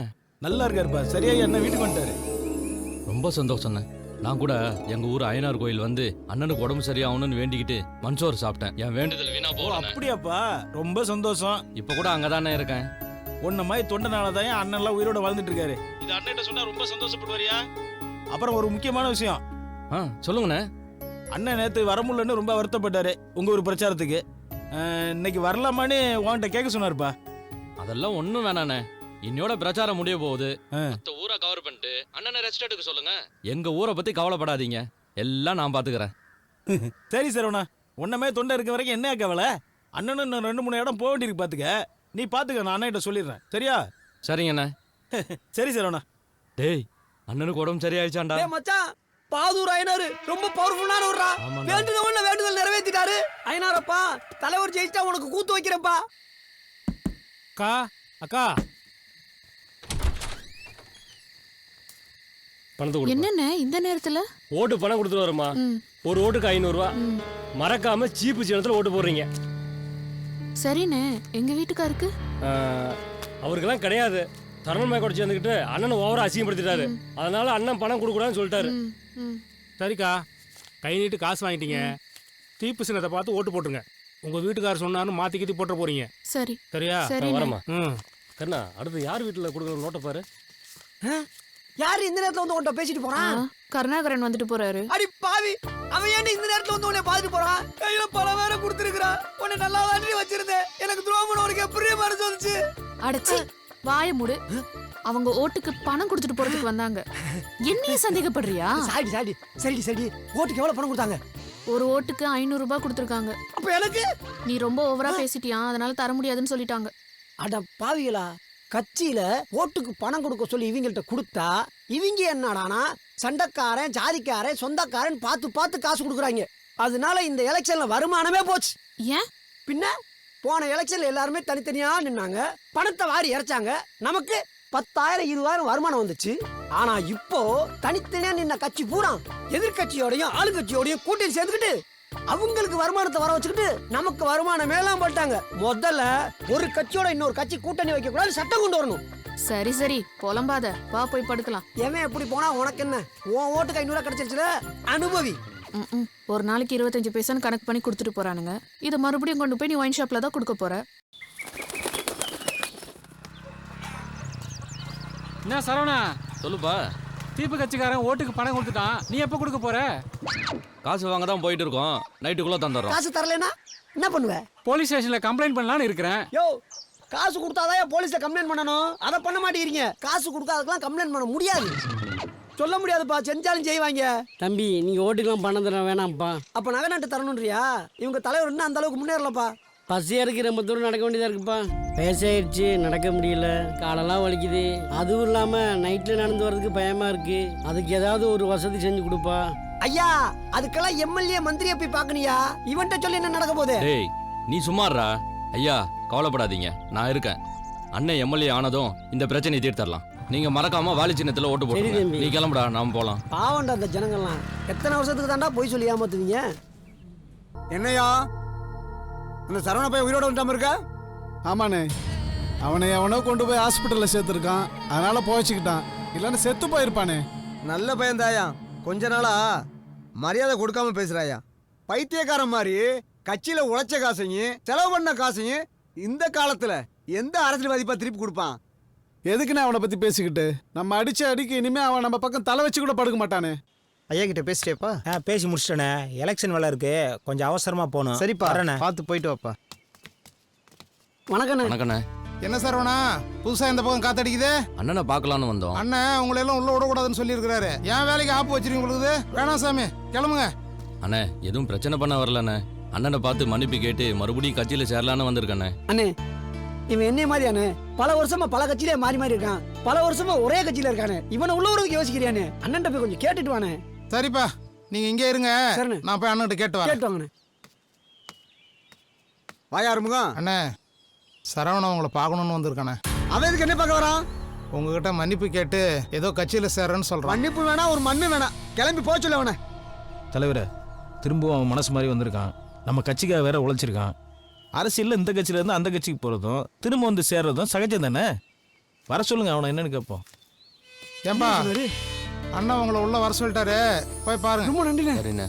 நல்லா இருக்காருப்பா. சரியாயி அண்ணன் வீட்டுக்கு வந்துட்டாரு. ரொம்ப சந்தோஷம்ண்ணே. நான் கூட எங்க ஊர் அய்யனார் கோயில் வந்து அண்ணனுக்கு உடம்பு சரியாகணும்னு வேண்டிக்கிட்டு மண்சோறு சாப்பிட்டேன். என் வேண்டுதல் வீணா போல. அப்படியாப்பா, ரொம்ப சந்தோஷம். இப்ப கூட அங்கதானே இருக்கேன். உன்ன மாதிரி தொண்டனாலதான் அண்ணன் எல்லாம் உயிரோட வாழ்ந்துட்டு இருக்காரு. இது அண்ணன் சொன்னா ரொம்ப சந்தோஷப்படுவாரியா? அப்புறம் ஒரு முக்கியமான விஷயம். சொல்லுங்கண்ணே. அண்ணன் நேத்து வர முடியலன்னு ரொம்ப வருத்தப்பட்டாரு உங்க ஒரு பிரச்சாரத்துக்கு. இன்னைக்கு வரலாமான்னு உன்கிட்ட கேட்க சொன்னாருப்பா. அதெல்லாம் ஒண்ணும் வேணாண்ணே. இன்னையோட பிரச்சாரம் முடிய போகுது. ஊரை கவர் பண்ணிட்டு அண்ணனை ரெஸ்ட் எடுக்க சொல்லுங்க. எங்க ஊரை பத்தி கவலைப்படாதீங்க, எல்லாம் நான் பாத்துக்கிறேன். சரி சரவணா, உன்னமே தொண்டை இருக்க வரைக்கும் என்ன கவலை? அண்ணனும் இன்னும் 2-3 இடம் போக வேண்டியிருக்கு. பாத்துக்க, நீ பாத்துக்க, நான் அண்ணன் சொல்லிடுறேன். சரியா? சரிங்கண்ணே. சரி சரவணா. டேய், அண்ணனுக்கு உடம்பு சரியாயிடுச்சாண்டா. மச்சான், பாதூர் ஐயனாரு ரொம்ப பவர்ஃபுல்லான ஒருரா. வேண்டுதல் நிறைவேற்றிட்டாரு. ஐயனாரப்பா, தலைவர் ஜெயிச்சா உனக்கு கூத்து வைக்கிறப்பா. அக்கா அக்கா, பணத்தை என்னென்ன இந்த நேரத்துல? ஓட்டு பணம் கொடுத்துட்டு வரமா? ஒரு ஓட்டுக்கு 500 ரூபா. மறக்காம சீப்பு சின்னத்துல ஓட்டு போடுறீங்க. சரிண்ணே. எங்க வீட்டுக்காருக்கு அவருக்கெல்லாம் கிடையாது. தருணமாய் கூட சேர்ந்துக்கிட்டு அண்ணனை ஓவரா அசிங்கப்படுத்திட்டாரு. அதனால அண்ணன் பணம் கொடுக்கூடாதுன்னு சொல்லிட்டாரு. சரிக்கா, கை நீட்டு காசு வாங்கிட்டீங்க. தீப்பு சின்னத்தை பார்த்து ஓட்டு போட்டுருங்க. உங்க வீட்டுக்காரர் சொன்னாலும் மாத்தி கீத்தி போட்டு போறீங்க. சரி சரியா? வரமா கண்ணா, அடுத்து யார் வீட்டுல கொடுக்குற நோட்டை பாரு. யாரு இந்த நேரத்துல வந்து உன்கிட்ட பேசிட்டு போறான்? கருணாகரன் வந்துட்டு போறாரு. அடி பாவி, அவன் ஏன் இந்த நேரத்துல வந்து உன்னை பாத்துட்டு போறான்? கையில பல வேற கொடுத்துருக்கான். உன்னை நல்லா வாட்டி வச்சிருந்தேன். எனக்கு துரோகம் உனக்கு எப்படி மனசு வந்துச்சு? அடச்சி, வாய மூடு. அவங்க ஓட்டுக்கு பணம் கொடுத்துட்டு போறதுக்கு வந்தாங்க. என்னைய சந்தேகப்படுறியா? சாடி. ஓட்டுக்கு எவ்வளவு பணம் கொடுத்தாங்க? ஒரு ஓட்டுக்கு 500 ரூபாய் கொடுத்துருக்காங்க. அப்ப எனக்கு நீ ரொம்ப ஓவரா பேசிட்டியா, அதனால தர முடியாதுன்னு சொல்லிட்டாங்க. அட பாவிகளா, கட்சியில ஓட்டுக்கு பணம் கொடுக்க சொல்லி இவங்கள்ட்ட கொடுத்தா இவங்க என்னடானா சண்டைக்காரன் ஜாதிக்காரன் சொந்தக்காரன் பார்த்து பார்த்து காசு கொடுக்குறாங்க. அதனால இந்த எலெக்ஷன்ல வருமானமே போச்சு. ஏன்? பின்ன போன எலெக்ஷன்ல எல்லாருமே தனித்தனியா நின்னாங்க, பணத்தை வாரி இறைச்சாங்க, நமக்கு 10,000 20,000 வருமானம் வந்துச்சு. ஆனா இப்போ தனித்தனியா நின்ன கட்சி பூரா எதிர்கட்சியோடையும் ஆளுங்கட்சியோடையும் கூட்டணி சேர்ந்துக்கிட்டு அவங்களுக்கு வருமானத்தை வர வச்சுக்கிட்டு நமக்கு வருமானம் மேலாம் போட்டாங்க. முதல்ல ஒரு கட்சியோட இன்னொரு கட்சி கூட்டணி வைக்க கூடாது, சட்டம் கொண்டு வரணும். சரி சரி புலம்பாத, வா போய் படுக்கலாம். எவன் எப்படி போனா உனக்கு என்ன? உன் ஓட்டுக்கு 500 கிடைச்சிருச்சுல, அனுபவி. ஒரு நாளைக்கு 25 பைசான்னு கணக்கு பண்ணி கொடுத்துட்டு போறானுங்க. இதை மறுபடியும் கொண்டு போய் நீ ஒயின் ஷாப்ல தான் கொடுக்க போற. என்ன சரவணா, சொல்லுப்பா. தீப்பு கட்சிக்காரன் ஓட்டுக்கு பணம் கொடுத்துட்டான், நீ எப்போ கொடுக்க போற? காசு வாங்க தான் போயிட்டு இருக்கோம், நைட்டுக்குள்ள தந்துடுறோம். காசு தரலனா என்ன பண்ணுவ? போலீஸ் ஸ்டேஷன்ல கம்ப்ளைண்ட் பண்ணலாம்னு இருக்கிறேன். யோ, காசு கொடுத்தாதான் போலீஸ்ல கம்ப்ளைண்ட் பண்ணணும். அதை பண்ண மாட்டேங்கிறீங்க. காசு கொடுக்காதக்கெல்லாம் கம்ப்ளைண்ட் பண்ண முடியாது, சொல்ல முடியாதுப்பா. செஞ்சாலும் செய்வாங்க. தம்பி, நீங்க ஓட்டுக்கெல்லாம் பணம் தர வேணாம்ப்பா. அப்ப நகை நாட்டு தரணும்ன்றியா? இவங்க தலைவர் இன்னும் அந்த அளவுக்கு முன்னேறலப்பா. பசியா இருக்கு, ரொம்ப தூரம் நடக்க வேண்டியதா இருக்குப்பா. வயசாயிடுச்சு, நடக்க முடியல, காலெல்லாம் வலிக்குது. அதுவும் இல்லாம நைட்ல நடந்து வர்றதுக்கு பயமா இருக்கு. அதுக்கு ஏதாவது ஒரு வசதி செஞ்சு கொடுப்பா. ஐயா, அதுக்கெல்லாம் எம்எல்ஏ மந்திரியை போய் பாக்கணியா? இவன்ட்ட சொல்லி என்ன நடக்க போகுது? டேய் நீ சும்மாறா. ஐயா கவலைப்படாதீங்க, நான் இருக்கேன். அண்ணன் எம்எல்ஏ ஆனதும் இந்த பிரச்சனையை தீர்த்தரலாம். நீங்க மறக்காம வாலி சின்னத்துல ஓட்டு போடுங்க. நீ கிளம்புடா, நாம போலாம். பாவண்டா அந்த ஜனங்கள்லாம். எத்தனை வருஷத்துக்கு தாண்டா போய் சொல்லி ஏமாத்துவீங்க? என்னையா அந்த சரவண பையன் உயிரோட வந்துட்டாம இருக்க? ஆமாண்ணே, அவனை எவனோ கொண்டு போய் ஹாஸ்பிட்டலில் சேர்த்துருக்கான், அதனால போய்ச்சிக்கிட்டான். இல்லைன்னு செத்து போயிருப்பானே. நல்ல பையன் தாயா, கொஞ்ச நாளா மரியாதை கொடுக்காம பேசுறாயா. பைத்தியக்காரன் மாதிரி கட்சியில உழைச்ச காசையும் செலவு பண்ண காசையும் இந்த காலத்துல எந்த அரசியல்வாதிப்பா திருப்பி கொடுப்பான்? எதுக்குன்னு அவனை பத்தி பேசிக்கிட்டு? நம்ம அடிச்ச அடிக்கு இனிமே அவன் நம்ம பக்கம் தலை வச்சு கூட படுக்க மாட்டானே. ஐயா கிட்ட பேசிட்டேப்பா? பேசி முடிச்சிட்டேனே. எலெக்ஷன் வேலை இருக்கு, கொஞ்சம் அவசரமா போகணும். சரிப்பா, பார்த்து போயிட்டு வாப்பா. வணக்கண்ணே. வணக்கண்ணே. என்ன சரவணா, புதுசா இந்த பக்கம் காத்தடிக்குது? அண்ணனை பார்க்கலான்னு வந்தோம். அண்ணன் உங்களை எல்லாம் உள்ள விடக்கூடாதுன்னு சொல்லியிருக்கிறாரு. என் வேலைக்கு ஆப்பு வச்சிருக்கீங்க உங்களுக்கு? வேணாம் சாமி, கிளம்புங்க. அண்ணே எதுவும் பிரச்சனை பண்ண வரலண்ணே. அண்ணனை பார்த்து மன்னிப்பு கேட்டு மறுபடியும் கட்சியில சேரலான்னு வந்திருக்கண்ணே. அண்ணே, இவன் என்னைய மாதிரியானே பல வருஷமா பல கட்சியிலே மாறி மாறி இருக்கான். பல வருஷமா ஒரே கட்சியில இருக்கானே. இவனை உள்ள விடுறதுக்கு யோசிக்கிறியானே? அண்ணன் போய் கொஞ்சம் கேட்டுட்டு வானே. சரிப்பா, நீங்க இங்கே இருங்க, நான் போய் அண்ணன் கேட்டு வாங்கண்ணே. வாயா அருமுகம். அண்ணே, சரவணன் உங்களை பார்க்கணும்னு வந்திருக்கானே. அவன் எதுக்கு என்ன பார்க்க வரான்? உங்ககிட்ட மன்னிப்பு கேட்டு ஏதோ கட்சியில சேர்றேன்னு சொல்றான். மன்னிப்பு வேணா, ஒரு மண்ணு வேணா, கிளம்பி போக சொல்ல அவனை. தலைவரை, திரும்பவும் அவன் மனசு மாதிரி வந்திருக்கான். நம்ம கட்சிக்காக வேற உழைச்சிருக்கான். அரசியல்ல இந்த கட்சியில இருந்து அந்த கட்சிக்கு போறதும் திரும்ப வந்து சேர்றதும் சகஜம் தானே. வர சொல்லுங்க அவனை, என்னன்னு கேட்போம். ஏம்பா, அண்ணா உங்களை உள்ள வர சொல்லிட்டாரு, போய் பாருங்க. ரொம்ப நன்றிண்ணே. சரிண்ணே.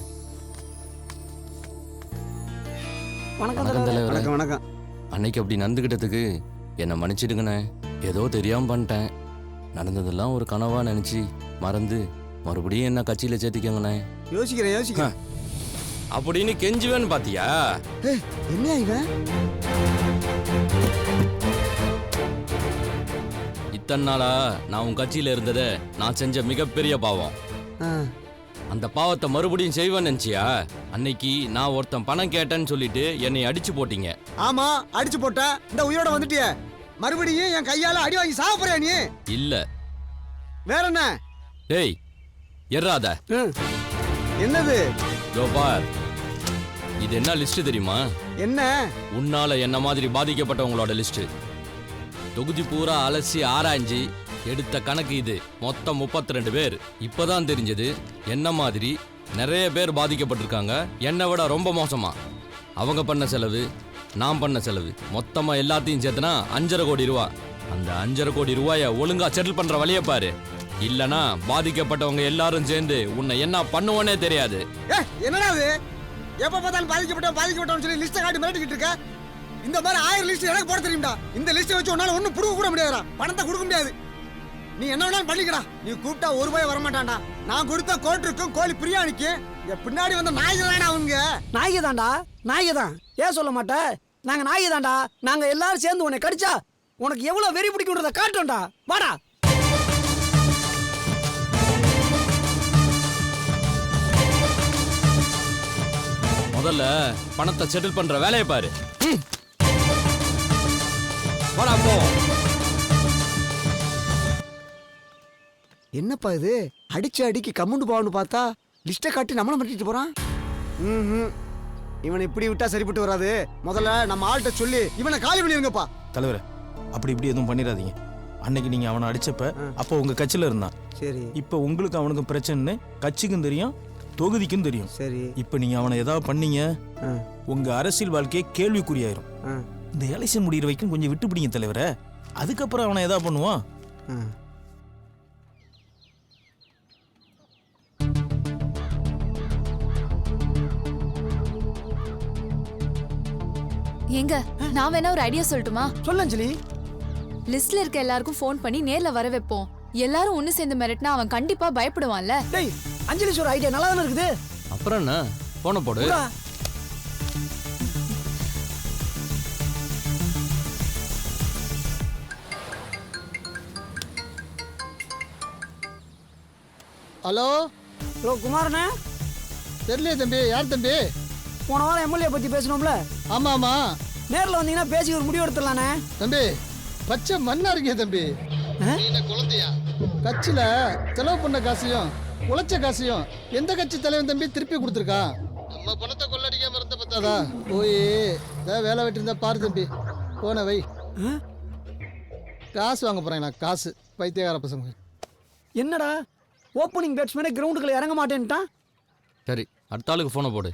வணக்கம் தலைவரே. வணக்கம் வணக்கம். அன்னைக்கு அப்படி நடந்துக்கிட்டதுக்கு என்னை மன்னிச்சிடுங்கண்ணே. ஏதோ தெரியாம பண்ணிட்டேன். நடந்ததெல்லாம் ஒரு கனவா நினைச்சு மறந்து மறுபடியும் என்ன கட்சியில சேர்த்திக்கங்கண்ணே. யோசிக்கிறேன். அப்படின்னு கெஞ்சுவேன்னு பாத்தியா? என்ன இவன்? இத்தனை நாளா நான் உன் கட்சியில இருந்ததை நான் செஞ்ச மிகப்பெரிய பாவம். அந்த பாவத்தை மறுபடியும் செய்வேன்னு நினைச்சியா? அன்னைக்கு நான் ஒருத்தன் பணம் கேட்டேன்னு சொல்லிட்டு என்னை அடிச்சு போட்டீங்க. ஆமா, அடிச்சு போட்ட. இந்த உயிரோட வந்துட்டிய, மறுபடியும் என் கையால அடி வாங்கி சாக போறியா நீ? இல்ல. வேற என்ன? டேய் எறாத. என்னது? பார், இது என்ன லிஸ்ட் தெரியுமா? என்ன? உன்னால என்ன மாதிரி பாதிக்கப்பட்டவங்களோட லிஸ்ட். தொகுதி பூரா அலசி ஆராய்ஞ்சி எடுத்த கணக்கு இது. மொத்தம் 32 பேர். இப்பதான் தெரிஞ்சது என்ன மாதிரி நிறைய பேர் பாதிக்கப்பட்டிருக்காங்க. என்னை விட ரொம்ப மோசமா. அவங்க பண்ண செலவு, நான் பண்ண செலவு, மொத்தமா எல்லாத்தையும் சேர்த்துனா 5.5 கோடி ரூபா. அந்த 5.5 கோடி ரூபாய ஒழுங்கா செட்டில் பண்ற வழியை பாரு. இல்லனா பாதிக்கப்பட்டவங்க எல்லாரும் சேர்ந்து உன்னை என்ன பண்ணுவோன்னே தெரியாது. என்னடா இது? எப்ப பார்த்தாலும் பாதிக்கப்பட்டவன் சொல்லி லிஸ்ட் காட்டி மிரட்டிக்கிட்டு இருக்க. இந்த மாதிரி 1000 லிஸ்ட் எனக்கு போட தெரியும்டா. இந்த லிஸ்ட் வச்சு உன்னால ஒன்னும் புடுங்க கூட முடியாதுடா. பணத்தை கொடுக்க முடியாது. நீ என்ன வேணாலும் பண்ணிக்கடா. நீ கூப்பிட்டா ஒரு ரூபாய் வரமாட்டான்டா. நான் கொடுத்த கோட்டருக்கும் கோழி பிரியாணிக்கு பின்னாடி வந்த நாய்கள் தானே அவங்க. நாய்க தான்டா, நாய்க தான். ஏன் சொல்ல மாட்டேன்? நாங்க நாய்க தான்டா. நாங்க எல்லாரும் சேர்ந்து உன்னை கடிச்சா உனக்கு எவ்வளவு வெறி பிடிக்கும்ன்றத காட்டோம்டா. வாடா. முதல்ல பணத்தை செட்டில் பண்ற வேலையை பாரு. வாடா போ. என்னப்பா இது அடிச்சு அடிக்கி கம்முண்டு போவான்னு பார்த்தா லிஸ்ட்டை காட்டி நம்மளை மாட்டிட்டு போறான். இவனை இப்படி விட்டா சரிப்பட்டு வராது. முதல்ல நம்ம ஆள்கிட்ட சொல்லி இவனை காலி பண்ணிருங்கப்பா. தலைவரே அப்படி இப்படி எதுவும் பண்ணிடாதீங்க. அன்னைக்கு நீங்க அவனை அடிச்சப்ப அப்போ உங்க கட்சியில இருந்தான். சரி. இப்போ உங்களுக்கு அவனுக்கும் பிரச்சனைன்னு கட்சிக்கும் தெரியும், தொகுதிக்கும் தெரியும். சரி. இப்போ நீங்க அவனை ஏதாவது பண்ணீங்க, உங்க அரசியல் வாழ்க்கையே கேள்விக்குறியாயிரும். இந்த எலெக்ஷன் முடிகிற வரைக்கும் கொஞ்சம் விட்டு பிடிங்க தலைவரே. அதுக்கப்புறம் அவனை ஏதாவது பண்ணுவான். எங்க நான் வேணா ஒரு ஐடியா சொல்லட்டுமா? சொல்ல அஞ்சலி. லிஸ்ட்ல இருக்க எல்லாருக்கும் ஃபோன் பண்ணி நேர்ல வர வைப்போம். எல்லாரும் ஒண்ணு சேர்ந்து மிரட்டினா அவன் கண்டிப்பா பயப்படுவான்ல. டேய் அஞ்சலி சொல்ற ஐடியா நல்லா தானே இருக்குது. அப்புறம் என்ன, போன போடு. ஹலோ ஹலோ குமாரண்ணே. தெரியலையே தம்பி. யார் தம்பி? போன வாரம் எம்எல்ஏ பத்தி பேசணும்ல. ஆமா ஆமா. நேரில் வந்தீங்கன்னா பேசி ஒரு முடிவு எடுத்துடலானே. தம்பி பச்சை மண்ணா இருக்கே தம்பி. குழந்தையா கட்சியில செலவு பண்ண காசையும் உழைச்ச காசையும் எந்த கட்சி தலைவன் தம்பி திருப்பி கொடுத்துருக்கா? நம்ம பணத்தை கொள்ளடிக்காம இருந்த பத்தாதா? போய் வேலை வெட்டி இருந்தா பாரு தம்பி. போன வை. காசு வாங்க போறேன் நான். காசு பைத்தியக்கார பசங்க. என்னடா ஓப்பனிங் பேட்ஸ்மேனே கிரவுண்டுக்குள்ள இறங்க மாட்டேன்ட்டான். சரி, அடுத்த ஆளுக்கு போனை போடு.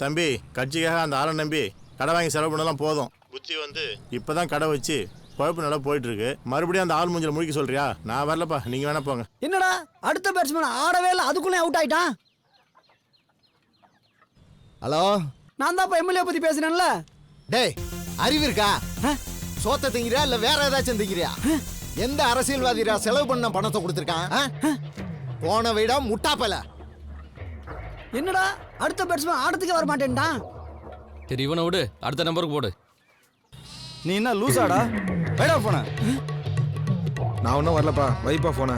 தம்பி கட்சிக்காக அந்த ஆளை நம்பி கடை வாங்கி செலவு பண்ணலாம் போதும். புத்தி வந்து இப்பதான் கடை வச்சு குழப்பு நல்லா போயிட்டு இருக்கு. மறுபடியும் அந்த ஆள் மூஞ்சில முடிக்க சொல்றியா? நான் வரலப்பா, நீங்க வேணா போங்க. என்னடா அடுத்த பேட்ஸ்மேன் ஆடவே இல்லை, அதுக்குள்ளே அவுட் ஆயிட்டான். ஹலோ, நான் தான் இப்போ எம்எல்ஏ பத்தி பேசுறேன்ல. டேய் அறிவு இருக்கா? சோத்த திங்கிறியா இல்ல வேற ஏதாச்சும் திங்கிறியா? எந்த அரசியல்வாதிரா செலவு பண்ண பணத்தை கொடுத்துருக்கான்? போன விட முட்டாப்பல. என்னடா அடுத்த பேட்ஸ்மேன் ஆடத்துக்கே வர மாட்டேன்ட்டான். சரி இவனை விடு, அடுத்த நம்பருக்கு போடு. நீ என்ன லூசாடா? வைடா போன. நான் ஒன்றும் வரலப்பா, வைப்பா போன.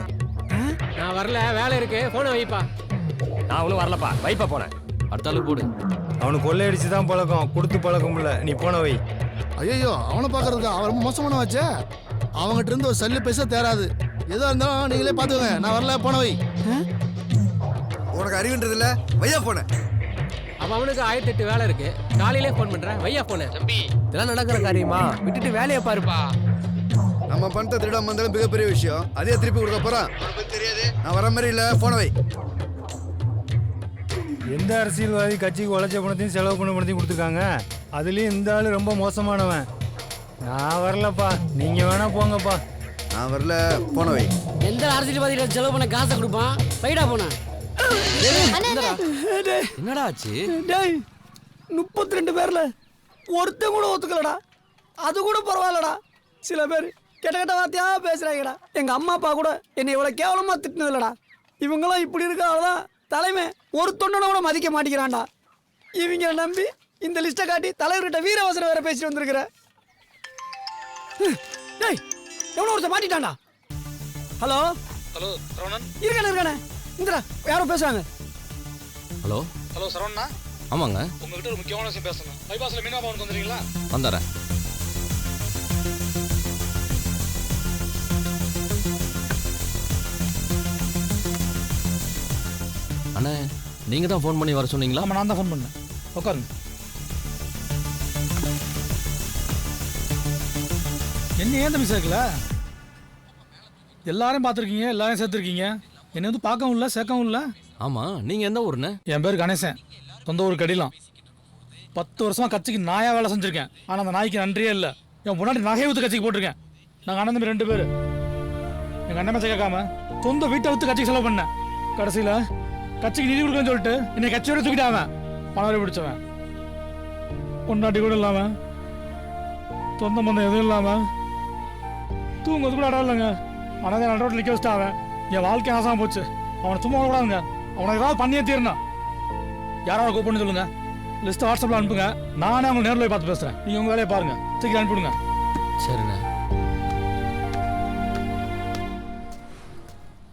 நான் வரல, வேலை இருக்கு, போனை வைப்பா. நான் ஒன்றும் வரலப்பா, வைப்பா போன. அடுத்த ஆளுக்கு போடு. அவனுக்கு கொள்ளையடிச்சு தான் பழக்கம், கொடுத்து பழக்கம் இல்லை. நீ போன வை. ஐயோ அவனை பார்க்கறதுக்கு அவன் ரொம்ப மோசமான வச்சே. அவங்ககிட்ட இருந்து ஒரு சல்லு பைசா தேராது. எதா இருந்தாலும் நீங்களே பார்த்துக்கோங்க. நான் வரல, போன வை. உனக்கு அறிவுன்றது இல்ல, வையா போன. அவனுக்கு 1008 வேலை இருக்கு, காலையிலே போன் பண்றேன், வையா போன. தம்பி இதெல்லாம் நடக்கிற காரியமா? விட்டுட்டு வேலையை பாருப்பா. நம்ம பணத்தை திருடாம வந்தாலும் மிகப்பெரிய விஷயம். அதே திருப்பி கொடுக்க போறான். தெரியாது, நான் வர மாதிரி இல்ல, போன வை. எந்த அரசியல்வாதி கட்சிக்கு உழைச்ச பணத்தையும் செலவு பண்ண பணத்தையும் கொடுத்துருக்காங்க? அதுலேயும் இந்த ஆள் ரொம்ப மோசமானவன். நான் வரலப்பா, நீங்கள் வேணா போங்கப்பா. நான் வரல, போன வை. எந்த அரசியல்வாதிகிட்ட செலவு பண்ண காசை கொடுப்பான்? வைடா போன. என்னடா ஆச்சு? டேய் 32 பேர்ல ஒருத்தன் கூட ஒத்துக்கலடா. அது கூட பரவாயில்லடா. சில பேர் கெட்ட கெட்ட வார்த்தையா பேசுறாங்கடா. எங்க அம்மா அப்பா கூட என்னை இவ்வளவு கேவலமா திட்டினது இல்லடா. இவங்களாம் இப்படி இருக்காதான் தலைமை ஒரு தொண்டனை கூட மதிக்க மாட்டேங்கிறான்டா. இவங்க நம்பி இந்த லிஸ்ட்டை காட்டி தலைவர்கிட்ட வீரவசனம் வேற பேசிட்டு வந்திருக்கிற. டேய் எவ்வளோ ஒருத்தர் மாட்டிட்டான்டா. Hello hello Saravanan. இருக்கானே இந்தடா யாரோ பேசுறாங்க. Hello hello Saravana. ஆமாங்க, உங்ககிட்ட ஒரு முக்கியமான விஷயம் பேசணும். பைபாஸ்ல மீனா பவனுக்கு வந்துடுறீங்களா? வந்துடுறேன். அண்ணே நீங்க தான் ஃபோன் பண்ணி வர சொன்னீங்களா? ஆமாம், நான் தான் ஃபோன் பண்ணேன். உட்காருங்க. என்ன ஏன் தம்பி சேர்க்கல? எல்லாரும் பார்த்துருக்கீங்க, எல்லாரும் சேர்த்துருக்கீங்க. என்னை வந்து பார்க்கவும் இல்லை, சேர்க்கவும் இல்லை. ஆமா, நீங்க எந்த ஊருண்ணே? என் பேர் கணேசன், சொந்த ஊர் கடிலாம். 10 வருஷமா கட்சிக்கு நாயா வேலை செஞ்சுருக்கேன். ஆனால் அந்த நாய்க்கு நன்றியே இல்லை. என் முன்னாடி நகை ஊற்று கட்சிக்கு போட்டிருக்கேன். நாங்கள் அண்ணன் தம்பி 2 பேர். எங்கள் அண்ணன் மச்சை கேட்காம சொந்த வீட்டை விற்று கட்சிக்கு செலவு பண்ணேன். கடைசியில் கட்சிக்கு நிதி கொடுக்கணும்னு சொல்லிட்டு என்னை கட்சியோட தூக்கிட்டாவன். பணம் பிடிச்சவன், பொண்டாட்டி கூட இல்லாமல், சொந்த பந்தம் எதுவும் இல்லாமல், தூங்குறது கூட இடம் இல்லைங்க. ஆனால் என் ரோட்டில் நிற்க வச்சுட்டாவன். என் வாழ்க்கை நாசமாக போச்சு. அவனை சும்மா விடக்கூடாதுங்க. அவனை ஏதாவது பண்ணியே தீரணும். யாராவது கூப்பிட்டு சொல்லுங்க. லிஸ்ட்டை வாட்ஸ்அப்பில் அனுப்புங்க. நானே அவங்க நேரில் போய் பார்த்து பேசுகிறேன். நீங்கள் உங்கள் வேலையை பாருங்கள். சீக்கிரம் அனுப்பிவிடுங்க. சரிண்ணே.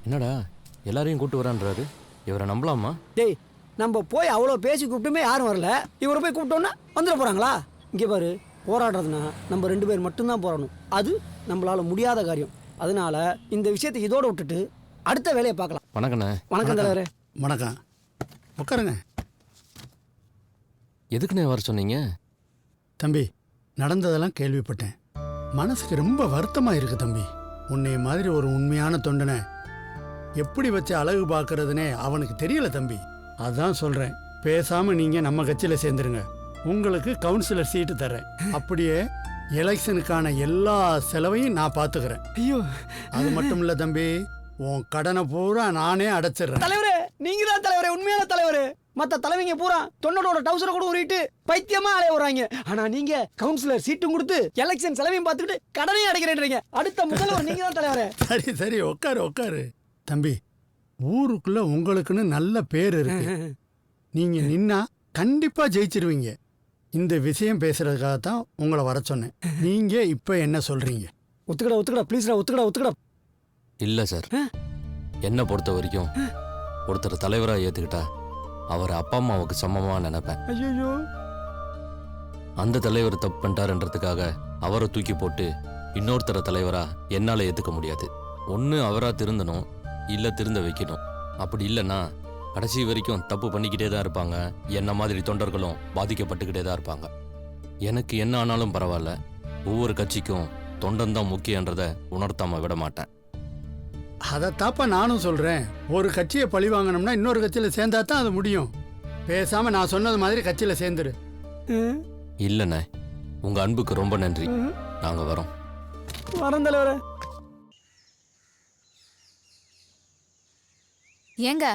என்னடா எல்லாரையும் கூட்டு வரான்றாரு, இவரை நம்பலாமா? டேய் நம்ம போய் அவ்வளோ பேசி கூப்பிட்டுமே யாரும் வரல. இவரை போய் கூப்பிட்டோன்னா வந்துட போகிறாங்களா? இங்கே பாரு, போராடுறதுனா நம்ம 2 பேர் மட்டும்தான் போராடணும். அது நம்மளால முடியாத காரியம். அதனால இந்த விஷயத்தை இதோட விட்டுட்டு அடுத்த வேலையை பார்க்கலாம். வணக்கண்ணே. வணக்கம் தலைவரே. வணக்கம். உட்காருங்க. எதுக்குண்ணே வர சொன்னீங்க? தம்பி, நடந்ததெல்லாம் கேள்விப்பட்டேன். மனசுக்கு ரொம்ப வருத்தமாக இருக்கு தம்பி. உன்னைய மாதிரி ஒரு உண்மையான தொண்டனை எப்படி வச்சு அழகு பார்க்கறதுனே அவனுக்கு தெரியல தம்பி. அதான் சொல்கிறேன், பேசாமல் நீங்கள் நம்ம கட்சியில் சேர்ந்துருங்க. உங்களுக்கு கவுன்சிலர் சீட்டு தரேன். அப்படியே எலெக்ஷனுக்கான எல்லா செலவையும் நான் பார்த்துக்கிறேன். ஐயோ, அது மட்டும் இல்லை தம்பி, உன் கடனை பூரா நானே அடைச்சிடுறேன். தலைவரே, நீங்க தான் தலைவரே, உண்மையான தலைவரே. மற்ற தலைவங்க பூரா தொண்டனோட டவுசரை கூட உருவிட்டு பைத்தியமா அலைய வர்றாங்க. ஆனா நீங்க கவுன்சிலர் சீட்டும் கொடுத்து எலெக்ஷன் செலவையும் பார்த்துக்கிட்டு கடனையும் அடைக்கிறேன்றீங்க. அடுத்த முதல்வர் நீங்க தான் தலைவரே. சரி சரி, உட்காரு. தம்பி, ஊருக்குள்ள உங்களுக்குன்னு நல்ல பேர் இருக்கு. நீங்க நின்னா கண்டிப்பா ஜெயிச்சிருவீங்க. இந்த விஷயம் பேசுறதுக்காகத்தான் உங்களை வர சொன்னேன். நீங்க இப்ப என்ன சொல்றீங்க? ஒத்துக்கடா ப்ளீஸ்டா, ஒத்துக்கடா. இல்லை சார், என்னை பொறுத்த வரைக்கும் ஒருத்தர் தலைவராக ஏற்றுக்கிட்டா அவர் அப்பா அம்மாவுக்கு சமமாக நினைப்பேன். ஐயோ, அந்த தலைவர் தப்பு பண்ணிட்டாருன்றதுக்காக அவரை தூக்கி போட்டு இன்னொருத்தர தலைவரா என்னால் ஏற்றுக்க முடியாது. ஒன்று அவராக திருந்தணும், இல்லை திருந்த வைக்கணும். அப்படி இல்லைன்னா கடைசி வரைக்கும் தப்பு பண்ணிக்கிட்டே தான் இருப்பாங்க. என்ன மாதிரி தொண்டர்களும் பாதிக்கப்பட்டுக்கிட்டே தான் இருப்பாங்க. எனக்கு என்ன ஆனாலும் பரவாயில்ல, ஒவ்வொரு கட்சிக்கும் தொண்டன் தான் முக்கியன்றதை உணர்த்தாம விட மாட்டேன். அதைத்தாப்பா நானும் சொல்றேன். ஒரு கட்சியை பழி வாங்கணும்னா இன்னொரு கட்சியில் சேர்ந்தா தான் அது முடியும். பேசாம நான் சொன்னது மாதிரி கட்சியில் சேர்ந்துரு. இல்லைண்ணே, உங்க அன்புக்கு ரொம்ப நன்றி. நாங்க வரோம். வரோம் தலைவரே. ஏங்க,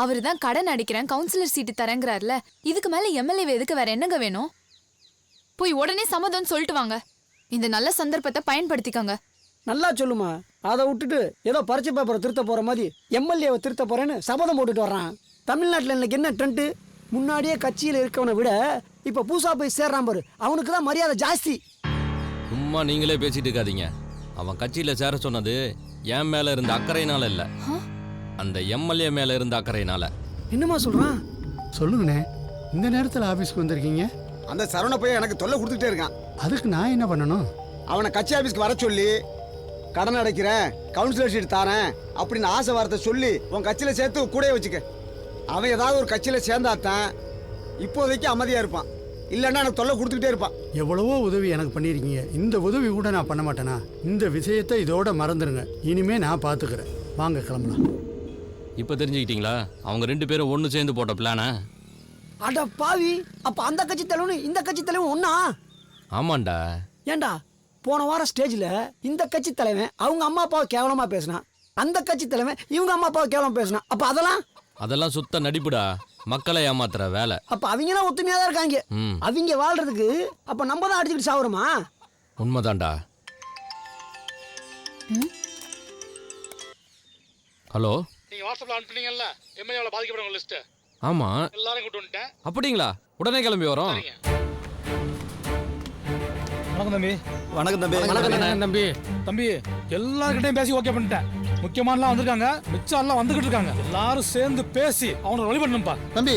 அவரு தான் கடன் அடிக்கிறேன், கவுன்சிலர் சீட்டு தரேங்கிறாருல, இதுக்கு மேல எம்எல்ஏ எதுக்கு? வேற என்னங்க வேணும்? போய் உடனே சம்மதம் சொல்லிட்டு வாங்க. இந்த நல்ல சந்தர்ப்பத்தை பயன்படுத்திக்கோங்க. நல்லா சொல்லுமா. அதை விட்டுட்டு ஏதோ பரிச்சை பேப்பரை திருத்த போற மாதிரி எம்எல்ஏவை திருத்த போறேன்னு சபதம் போட்டுட்டு வர்றான். தமிழ்நாட்டில் இன்னைக்கு என்ன ட்ரெண்டு? முன்னாடியே கட்சியில் இருக்கவனை விட இப்ப பூசா போய் சேர்றான் பாரு, அவனுக்கு தான் மரியாதை ஜாஸ்தி. சும்மா நீங்களே பேசிட்டு இருக்காதீங்க. அவன் கட்சியில சேர சொன்னது என் மேல இருந்த அக்கறையினால இல்ல, அந்த எம்எல்ஏ மேல இருந்த அக்கறையினால. என்னமா சொல்றான்? சொல்லுங்கண்ணே, இந்த நேரத்தில் ஆபீஸ்க்கு வந்திருக்கீங்க? அந்த சரவண பையன் எனக்கு தொல்லை கொடுத்துக்கிட்டே இருக்கான். அதுக்கு நான் என்ன பண்ணணும்? அவனை கட்சி ஆபீஸ்க்கு வர சொல்லி கடன் அடைக்கிறேன், கவுன்சிலர் சீட் தாரேன் அப்படின்னு ஆசை வார்த்தை சொல்லி உன் கட்சியில் சேர்த்து கூடயே வச்சுக்க. அவன் ஏதாவது ஒரு கட்சியில் சேர்ந்தாத்தான் இப்போதைக்கு அமைதியாக இருப்பான். இல்லைன்னா எனக்கு தொல்லை கொடுத்துக்கிட்டே இருப்பான். எவ்வளவோ உதவி எனக்கு பண்ணியிருக்கீங்க. இந்த உதவி கூட நான் பண்ண மாட்டேனா? இந்த விஷயத்தை இதோட மறந்துடுங்க. இனிமே நான் பார்த்துக்கிறேன். வாங்க கிளம்பலாம். இப்போ தெரிஞ்சுக்கிட்டீங்களா அவங்க 2 பேரும் ஒன்று சேர்ந்து போட்ட பிளான? அட பாவி, அப்ப அந்த கட்சி தலைவனும் இந்த கட்சி தலைவன் ஒண்ணா? ஆமாண்டா. ஏண்டா, போன வாரம் ஸ்டேஜில் இந்த கட்சி தலைவன் அவங்க அம்மா அப்பாவை கேவலமா பேசினான், அந்த கட்சி தலைவன் இவங்க அம்மா அப்பாவை கேவலமா பேசினான். அப்ப அதெல்லாம் சுத்த நடிப்புடா, மக்களை ஏமாத்துற வேலை. அப்ப அவங்கலாம் ஒத்துமையா தான் இருக்காங்க. அவங்க வாழ்றதுக்கு அப்ப நம்ம தான் அடிச்சுக்கிட்டு சாவுறோமா? உண்மைதான்டா. ஹலோ, நீங்க வாட்ஸ்அப்ல அனுப்புனீங்கல்ல எம்எல்ஏல பாதிக்கப்பட்டவங்க லிஸ்ட்? ஆமா, எல்லாரும் கூட்டி வந்துட்டேன். அப்படிங்களா? உடனே கிளம்பி வரோம். வணக்கம் தம்பி. வணக்கம் தம்பி. வணக்கம் தம்பி. தம்பி, எல்லார்கிட்டையும் பேசி ஓகே பண்ணிட்டேன். முக்கியமானலாம் வந்திருக்காங்க, மிச்சம் எல்லாம் வந்துகிட்டு இருக்காங்க. எல்லாரும் சேர்ந்து பேசி அவனை வழி பண்ணணும்பா. தம்பி,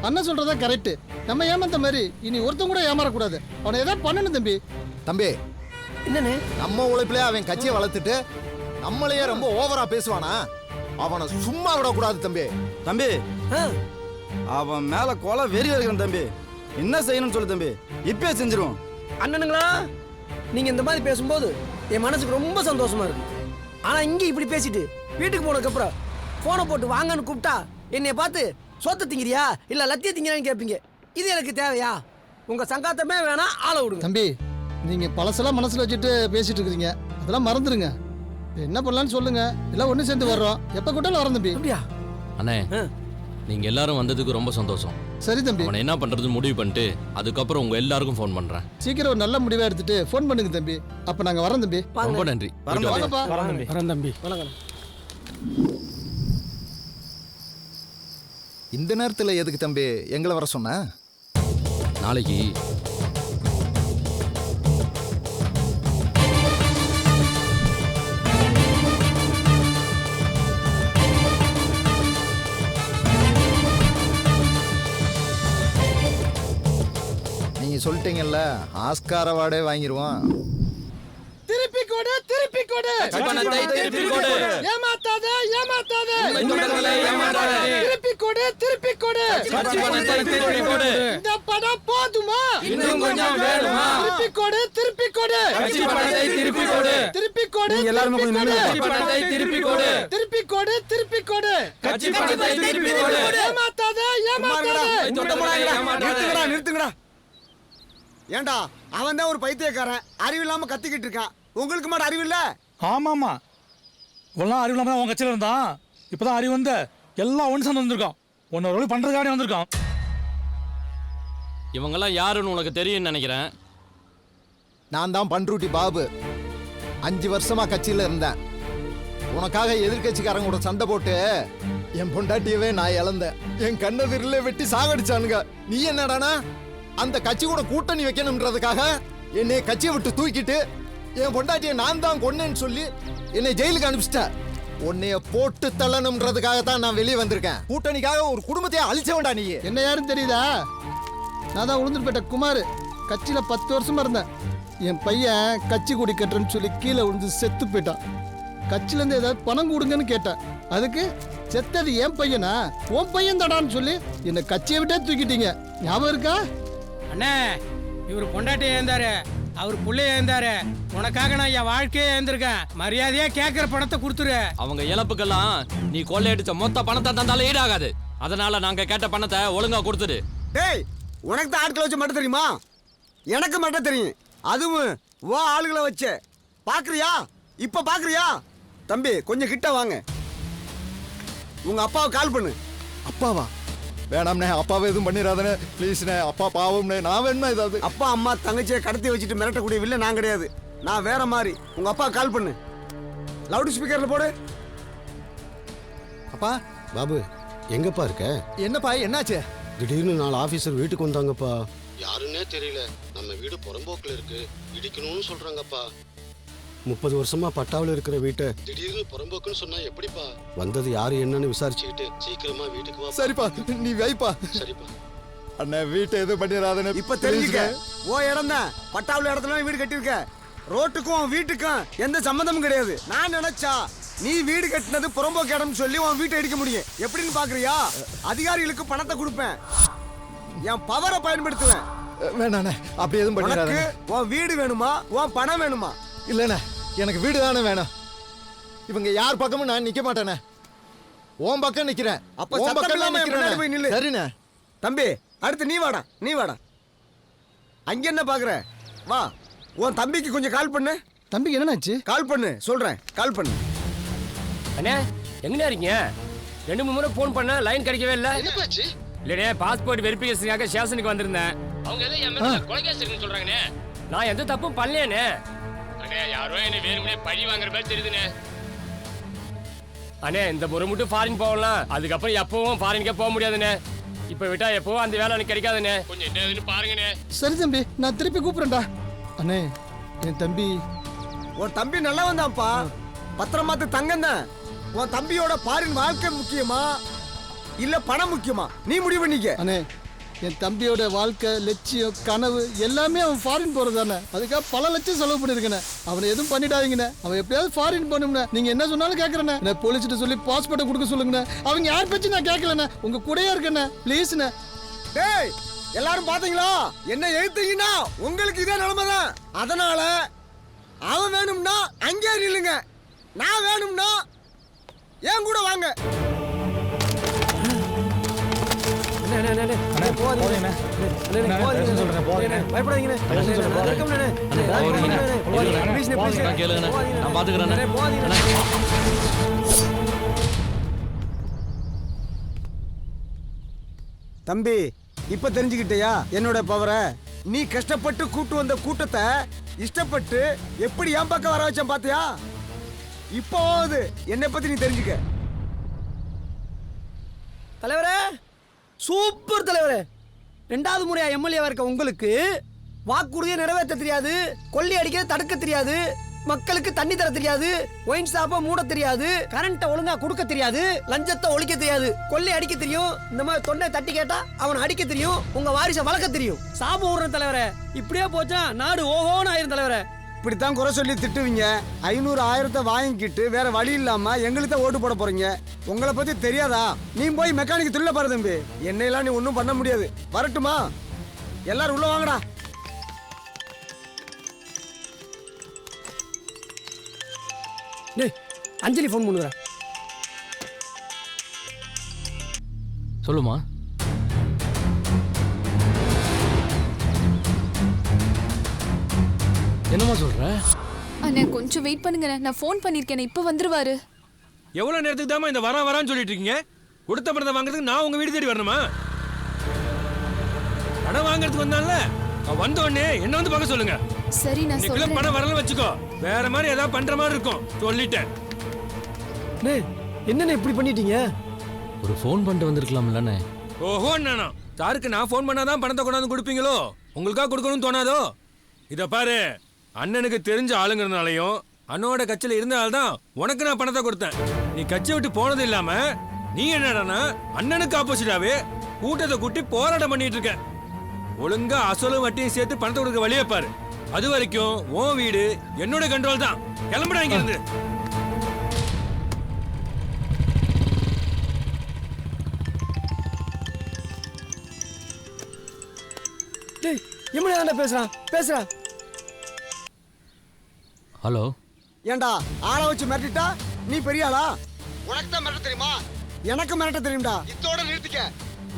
அண்ணன் சொல்றதா கரெக்ட். நம்ம ஏமாந்த மாதிரி இனி ஒருத்தன் கூட ஏமாறக்கூடாது. அவனை ஏதாவது பண்ணணும் தம்பி. தம்பி, என்னன்னு நம்ம உழைப்பிலே அவன் கட்சியை வளர்த்துட்டு நம்மளையே ரொம்ப ஓவரா பேசுவானா? அவனை சும்மா விடக்கூடாது தம்பி. தம்பி, அவன் மேல கொலை வெறி வருகிறான் தம்பி. என்ன செய்யணும்னு சொல்லு தம்பி, இப்பயே செஞ்சிருவோம். அண்ணனுங்களா, நீங்க இந்த மாதிரி பேசும்போது என் மனசுக்கு ரொம்ப சந்தோஷமா இருக்கு. ஆனா இங்க இப்படி பேசிட்டு வீட்டுக்கு போனதுக்கு அப்புறம் போனை போட்டு வாங்கன்னு கூப்பிட்டா என்னைய பார்த்து சொத்த திங்கிறியா இல்ல லத்திய திங்கிறான்னு கேட்பீங்க. இது எனக்கு தேவையா? உங்க சங்காத்தமே வேணா, ஆளை விடுங்க. தம்பி, நீங்க பழசெல்லாம் மனசுல வச்சுட்டு பேசிட்டு இருக்கிறீங்க. அதெல்லாம் மறந்துடுங்க. என்ன பண்ணலான்னு சொல்லுங்க, எல்லாம் ஒண்ணு சேர்ந்து வர்றோம். எப்ப கூட்டாலும் வரோம் தம்பி. அப்படியா? அண்ணே, நீங்க எல்லாரும் வந்ததுக்கு ரொம்ப சந்தோஷம். சரி தம்பி, அவனை என்ன பண்றதுன்னு முடிவு பண்ணிட்டு அதுக்கப்புறம் உங்க எல்லாருக்கும் ஃபோன் பண்றேன். சீக்கிரம் ஒரு நல்ல முடிவா எடுத்துட்டு ஃபோன் பண்ணுங்க தம்பி. அப்ப நாங்க வரோம் தம்பி. ரொம்ப நன்றி. வாங்கப்பா. வரேன் தம்பி. இந்த நேரத்தில் எதுக்கு தம்பி எங்களை வர சொன்ன? நாளைக்கு சொல்லிட்டீங்கல்ல, ஆஸ்கார் அவார்டே வாங்கிடுவோம். திருப்பி கொடு திருப்பி கொடு ஏமாத்தாத ஏமாத்தாத திருப்பி கொடு திருப்பி கொடு இந்த பணம் போதுமா இன்னும் கொஞ்சம் வேணுமா திருப்பி கொடு திருப்பி கொடு திருப்பி கொடு திருப்பி கொடு எல்லாரும் கொஞ்சம் நில்லுங்க. திருப்பி கொடு திருப்பி கொடு திருப்பி கொடு ஏமாத்தாத ஏமாத்தாத நிறுத்துங்கடா நிறுத்துங்கடா. ஏண்டா அவன் தான் ஒரு பைத்தியக்காரன், அறிவு இல்லாம கத்திக்கிட்டு இருக்கான். உங்களுக்கு மட்டும் அறிவு இல்ல? ஆமாமா, இவ்வளோ அறிவு இல்லாம உங்க கட்சியில் இருந்தான். இப்பதான் அறிவு வந்து எல்லாம் ஒன்று சேர்ந்து வந்திருக்கான். ஒன்னு ஒரு பண்றதுக்காக வந்திருக்கான். இவங்கெல்லாம் யாருன்னு உனக்கு தெரியும்னு நினைக்கிறேன். நான் தான் பண்ருட்டி பாபு. 5 வருஷமா கட்சியில் இருந்தேன். உனக்காக எதிர்கட்சிக்காரங்க கூட சண்டை போட்டு என் பொண்டாட்டியவே நான் இழந்தேன். என் கண்ணதிரிலே வெட்டி சாகடிச்சானுங்க. நீ என்னடானா அந்த கட்சி கூட கூட்டணி வைக்கணும்ன்றதுக்காக என்னை கட்சியை விட்டு தூக்கிட்டு என் பொண்டாட்டியை நான் தான் கொன்னேன்னு சொல்லி என்னை ஜெயிலுக்கு அனுப்பிச்சிட்ட. உன்னைய போட்டு தள்ளணும்ன்றதுக்காக தான் நான் வெளியே வந்திருக்கேன். கூட்டணிக்காக ஒரு குடும்பத்தையே அழிச்ச வேண்டாம். நீ என்ன யாருன்னு தெரியுதா? நான் தான் உளுந்துருப்பேட்ட குமார். கட்சியில் 10 வருஷமா இருந்தேன். என் பையன் கட்சி கொடி கட்டுறேன்னு சொல்லி கீழே விழுந்து செத்து போயிட்டான். கட்சியிலேருந்து ஏதாவது பணம் கொடுங்கன்னு கேட்டேன். அதுக்கு செத்தது என் பையனா, உன் பையன் தடான்னு சொல்லி என்னை கட்சியை விட்டே தூக்கிட்டீங்க. ஞாபகம் இருக்கா? அண்ணே, இவர் பொண்டாட்டி ஏந்தாரு, அவர் புள்ளைய ஏந்தாரு. உனக்காக நான் என் வாழ்க்கையே ஏந்திருக்கேன். மரியாதையா கேட்கிற பணத்தை கொடுத்துரு. அவங்க இழப்புக்கெல்லாம் நீ கொள்ளையடிச்ச மொத்த பணத்தை தந்தாலும் ஈடாகாது. அதனால நாங்க கேட்ட பணத்தை ஒழுங்கா கொடுத்துடு. டேய், உனக்கு தான் ஆட்களை வச்சு மட்டும் தெரியுமா? எனக்கு மட்டும் தெரியும். அதுவும் ஓ ஆளுகளை வச்சு பாக்குறியா? இப்ப பாக்குறியா? தம்பி கொஞ்சம் கிட்ட வாங்க. உங்க அப்பாவை கால் பண்ணு. அப்பாவா? வேணாம்ண்ணே, அப்பாவை எதுவும் பண்ணிடாதே ப்ளீஸ்ண்ணே. அப்பா பாவம்ண்ணே. நான் வேணுமா ஏதாவது? அப்பா அம்மா தங்கச்சியை கடத்தி வச்சுட்டு மிரட்டக்கூடிய வில்ல நான் கிடையாது. நான் வேற மாதிரி. உங்க அப்பா கால் பண்ணு. லவுட் ஸ்பீக்கர்ல போடு. அப்பா பாபு எங்கப்பா இருக்க? என்னப்பா என்னாச்சு? திடீர்னு 4 ஆபீசர் வீட்டுக்கு வந்தாங்கப்பா. யாருன்னே தெரியல. நம்ம வீடு புறம்போக்குல இருக்கு, இடிக்கணும்னு சொல்றாங்கப்பா. 30 வருஷமா பட்டாவில் இருக்கிற வீட்டை திடீர்னு புறம்போக்குன்னு சொன்னா எப்படிப்பா? வந்தது யாரு என்னன்னு விசாரிச்சுக்கிட்டு சீக்கிரமா வீட்டுக்கு வா. சரிப்பா, நீ வைப்பா. சரிப்பா. அண்ணா வீட்டை எதுவும் பண்ணிடாதே. இப்ப தெரிஞ்சுக்க, ஓ இடம் தான். பட்டாவில் இடத்துல வீடு கட்டியிருக்க. ரோட்டுக்கும் வீட்டுக்கும் எந்த சம்மந்தமும் கிடையாது. நான் நினைச்சா நீ வீடு கட்டினது புறம்போக்கு இடம்னு சொல்லி உன் வீட்டை இடிக்க முடியும். எப்படின்னு பாக்குறியா? அதிகாரிகளுக்கு பணத்தை கொடுப்பேன், என் பவரை பயன்படுத்துவேன். வேணாண்ணே, அப்படி எதுவும் பண்ணிடாதே. உன் வீடு வேணுமா, உன் பணம் வேணுமா? இல்லண்ணே, எனக்கு வீடு தானே வேணும். இவங்க யார் பக்கமும் நான் நிக்க மாட்டேனே. உன் பக்கம் நிக்கிறேன். அப்ப சத்தம் இல்லாம என் முன்னாடி போய் நில்லு. சரிண்ணே. தம்பி அடுத்து நீ வாடா, நீ வாடா. அங்க என்ன பாக்குற? வா, உன் தம்பிக்கு கொஞ்சம் கால் பண்ணு. தம்பிக்கு என்னன்னாச்சு? கால் பண்ணு, சொல்றேன். கால் பண்ணு. அண்ணே எங்கண்ணே இருக்கீங்க? 2-3 முறை ஃபோன் பண்ண லைன் கிடைக்கவே இல்லை. என்னப்பாச்சு? இல்லைண்ணே, பாஸ்போர்ட் வெரிஃபிகேஷனுக்காக ஸ்டேஷனுக்கு வந்திருந்தேன். அவங்க ஏதோ என் மேல கொலைகேஸ் இருக்குன்னு சொல்றாங்கண்ணே. நான் எந்த தப்பும் பண்ணலையேண்ணே. அண்ணே யாரோ என்ன வேணும்னே பழி வாங்குற மாதிரி தெரியுதுண்ணே. அண்ணே இந்த முறை மட்டும் ஃபாரின் போகலாம், அதுக்கப்புறம் எப்பவும் ஃபாரினுக்கே போக முடியாதுண்ணே. இப்போ விட்டா எப்பவும் அந்த வேலை எனக்கு கிடைக்காதுண்ணே. கொஞ்சம் என்ன பாருங்கண்ணே. சரி தம்பி, நான் திருப்பி கூப்பிடுறேன்டா. அண்ணே, என் தம்பி. உன் தம்பி நல்லா வந்தான்ப்பா. பத்திரமாத்து தங்கம் தான். உன் தம்பியோட பாரின் வாழ்க்கை முக்கியமா இல்ல பணம் முக்கியமா? நீ முடிவு பண்ணிக்க. அண்ணே, என் தம்பியோட வாழ்க்கை, லட்சியம், கனவு எல்லாமே அவன் ஃபாரின் போறது தானே. அதுக்காக பல லட்சம் செலவு பண்ணிருக்கேன். அவனை எதுவும் பண்ணிடாதீங்கண்ணே. அவன் எப்படியாவது ஃபாரின் பண்ணும்ண்ணே. நீங்க என்ன சொன்னாலும் கேட்கறேண்ணே. நான் போலீஸ்கிட்ட சொல்லி பாஸ்போர்ட்டை கொடுக்க சொல்லுங்கண்ணே. அவங்க யார் பேச்சு நான் கேட்கலண்ணே. உங்க கூடயே இருக்கண்ணே, ப்ளீஸ்ண்ணே. டேய், எல்லாரும் பாத்தீங்களா? என்ன எழுத்தீங்கன்னா உங்களுக்கு இதே நிலைமை தான். அதனால அவன் வேணும்னா அங்கே நில்லுங்க, நான் வேணும்னா என் கூட வாங்க. தம்பி இப்ப தெரிஞ்சுக்கிட்டியா என்னோட பவரை? நீ கஷ்டப்பட்டு கூட்டு வந்த கூட்டத்தை இஷ்டப்பட்டு எப்படி என் பக்கம் வர வச்சேன் பாத்தியா? இப்போ என்னை பத்தி நீ தெரிஞ்சுக்க. தலைவரே, சூப்பர் தலைவரே. 2வது முறையா எம்எல்ஏவா இருக்க உங்களுக்கு வாக்குறுதியை நிறைவேற்ற தெரியாது, கொள்ளை அடிக்க தடுக்க தெரியாது, மக்களுக்கு தண்ணி தர தெரியாது, ஒயின் ஷாப்பை மூட தெரியாது, கரண்ட்டை ஒழுங்கா கொடுக்க தெரியாது, லஞ்சத்தை ஒழிக்க தெரியாது, கொள்ளை அடிக்க தெரியும், இந்த மாதிரி தொண்டை தட்டி கேட்டா அவன் அடிக்க தெரியும், உங்க வாரிசை வளர்க்க தெரியும். சாபம் ஊர்ற தலைவரே, இப்படியே போச்சா நாடு ஓஹோன்னு ஆயிரும் தலைவரே. இப்படித்தான் குறை சொல்லி திட்டுவீங்க. 500 1000 வாங்கிக்கிட்டு வேற வழி இல்லாம எங்களுக்கு தான் ஓட்டு போட போறீங்க. உங்களை பத்தி தெரியாதா? நீ போய் மெக்கானிக் துள்ள பாரு தம்பி. என்னையெல்லாம் நீ ஒன்றும் பண்ண முடியாது. வரட்டுமா? எல்லாரும் உள்ள வாங்கடா. டேய் அஞ்சலி ஃபோன் பண்ணுறா. சொல்லுமா. என்னம்மா சொல்ற? அண்ணே கொஞ்சம் வெயிட் பண்ணுங்க, நான் ஃபோன் பண்ணிருக்கேன், இப்போ வந்துருவாரு. எவ்வளவு நேரத்துக்கு தாமா இந்த வரான்னு சொல்லிட்டு இருக்கீங்க? கொடுத்த பணத்தை வாங்குறதுக்கு நான் உங்க வீடு தேடி வரணுமா? பணம் வாங்குறதுக்கு வந்தான்ல, வந்த உடனே என்ன வந்து பார்க்க சொல்லுங்க. சரி நான் சொல்றேன். பணம் வரல வச்சுக்கோ, வேற மாதிரி ஏதாவது பண்ற மாதிரி இருக்கும் சொல்லிட்டேன். என்னண்ணே இப்படி பண்ணிட்டீங்க? ஒரு ஃபோன் பண்ணிட்டு வந்திருக்கலாம்லண்ணே. ஓஹோ நானா சாருக்கு நான் ஃபோன் பண்ணாதான் பணத்தை கொண்டாந்து கொடுப்பீங்களோ? உங்களுக்கா கொடுக்கணும்னு தோணாதோ? இத பாரு, அண்ணனுக்கு தெரிஞ்ச ஆளுங்கிறதுனாலையும் அண்ணனோட கட்சியில இருந்ததால்தான் உனக்கு நான் பணத்தை கொடுத்தேன். நீ கட்சியை விட்டு போனது இல்லாம நீ என்னடானா அண்ணனுக்கு ஆப்போசிட்டாவே கூட்டத்தை கூட்டி போராட்டம் பண்ணிட்டு இருக்க. ஒழுங்கா அசலும் வட்டியும் சேர்த்து பணத்தை கொடுக்க வழியே பாரு. அது வரைக்கும் உன் வீடு என்னோட கண்ட்ரோல் தான். கிளம்புடா இங்க இருந்து. பேசுறா. ஹலோ. ஏண்டா ஆளை வச்சு மிரட்டிட்டா நீ பெரிய ஆளா? உனக்கு தான் மிரட்ட தெரியுமா? எனக்கு மிரட்ட தெரியும்டா. இதோட நிறுத்திக்க.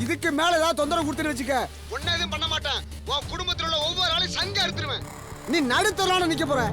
இதுக்கு மேல ஏதாவது தொந்தரவு கொடுத்துன்னு வச்சுக்க, ஒன்னும் எதுவும் பண்ண மாட்டேன். உன் குடும்பத்தில் உள்ள ஒவ்வொரு ஆளையும் சங்க அறுத்துருவேன். நீ நடுத்தரான நிக்க போற.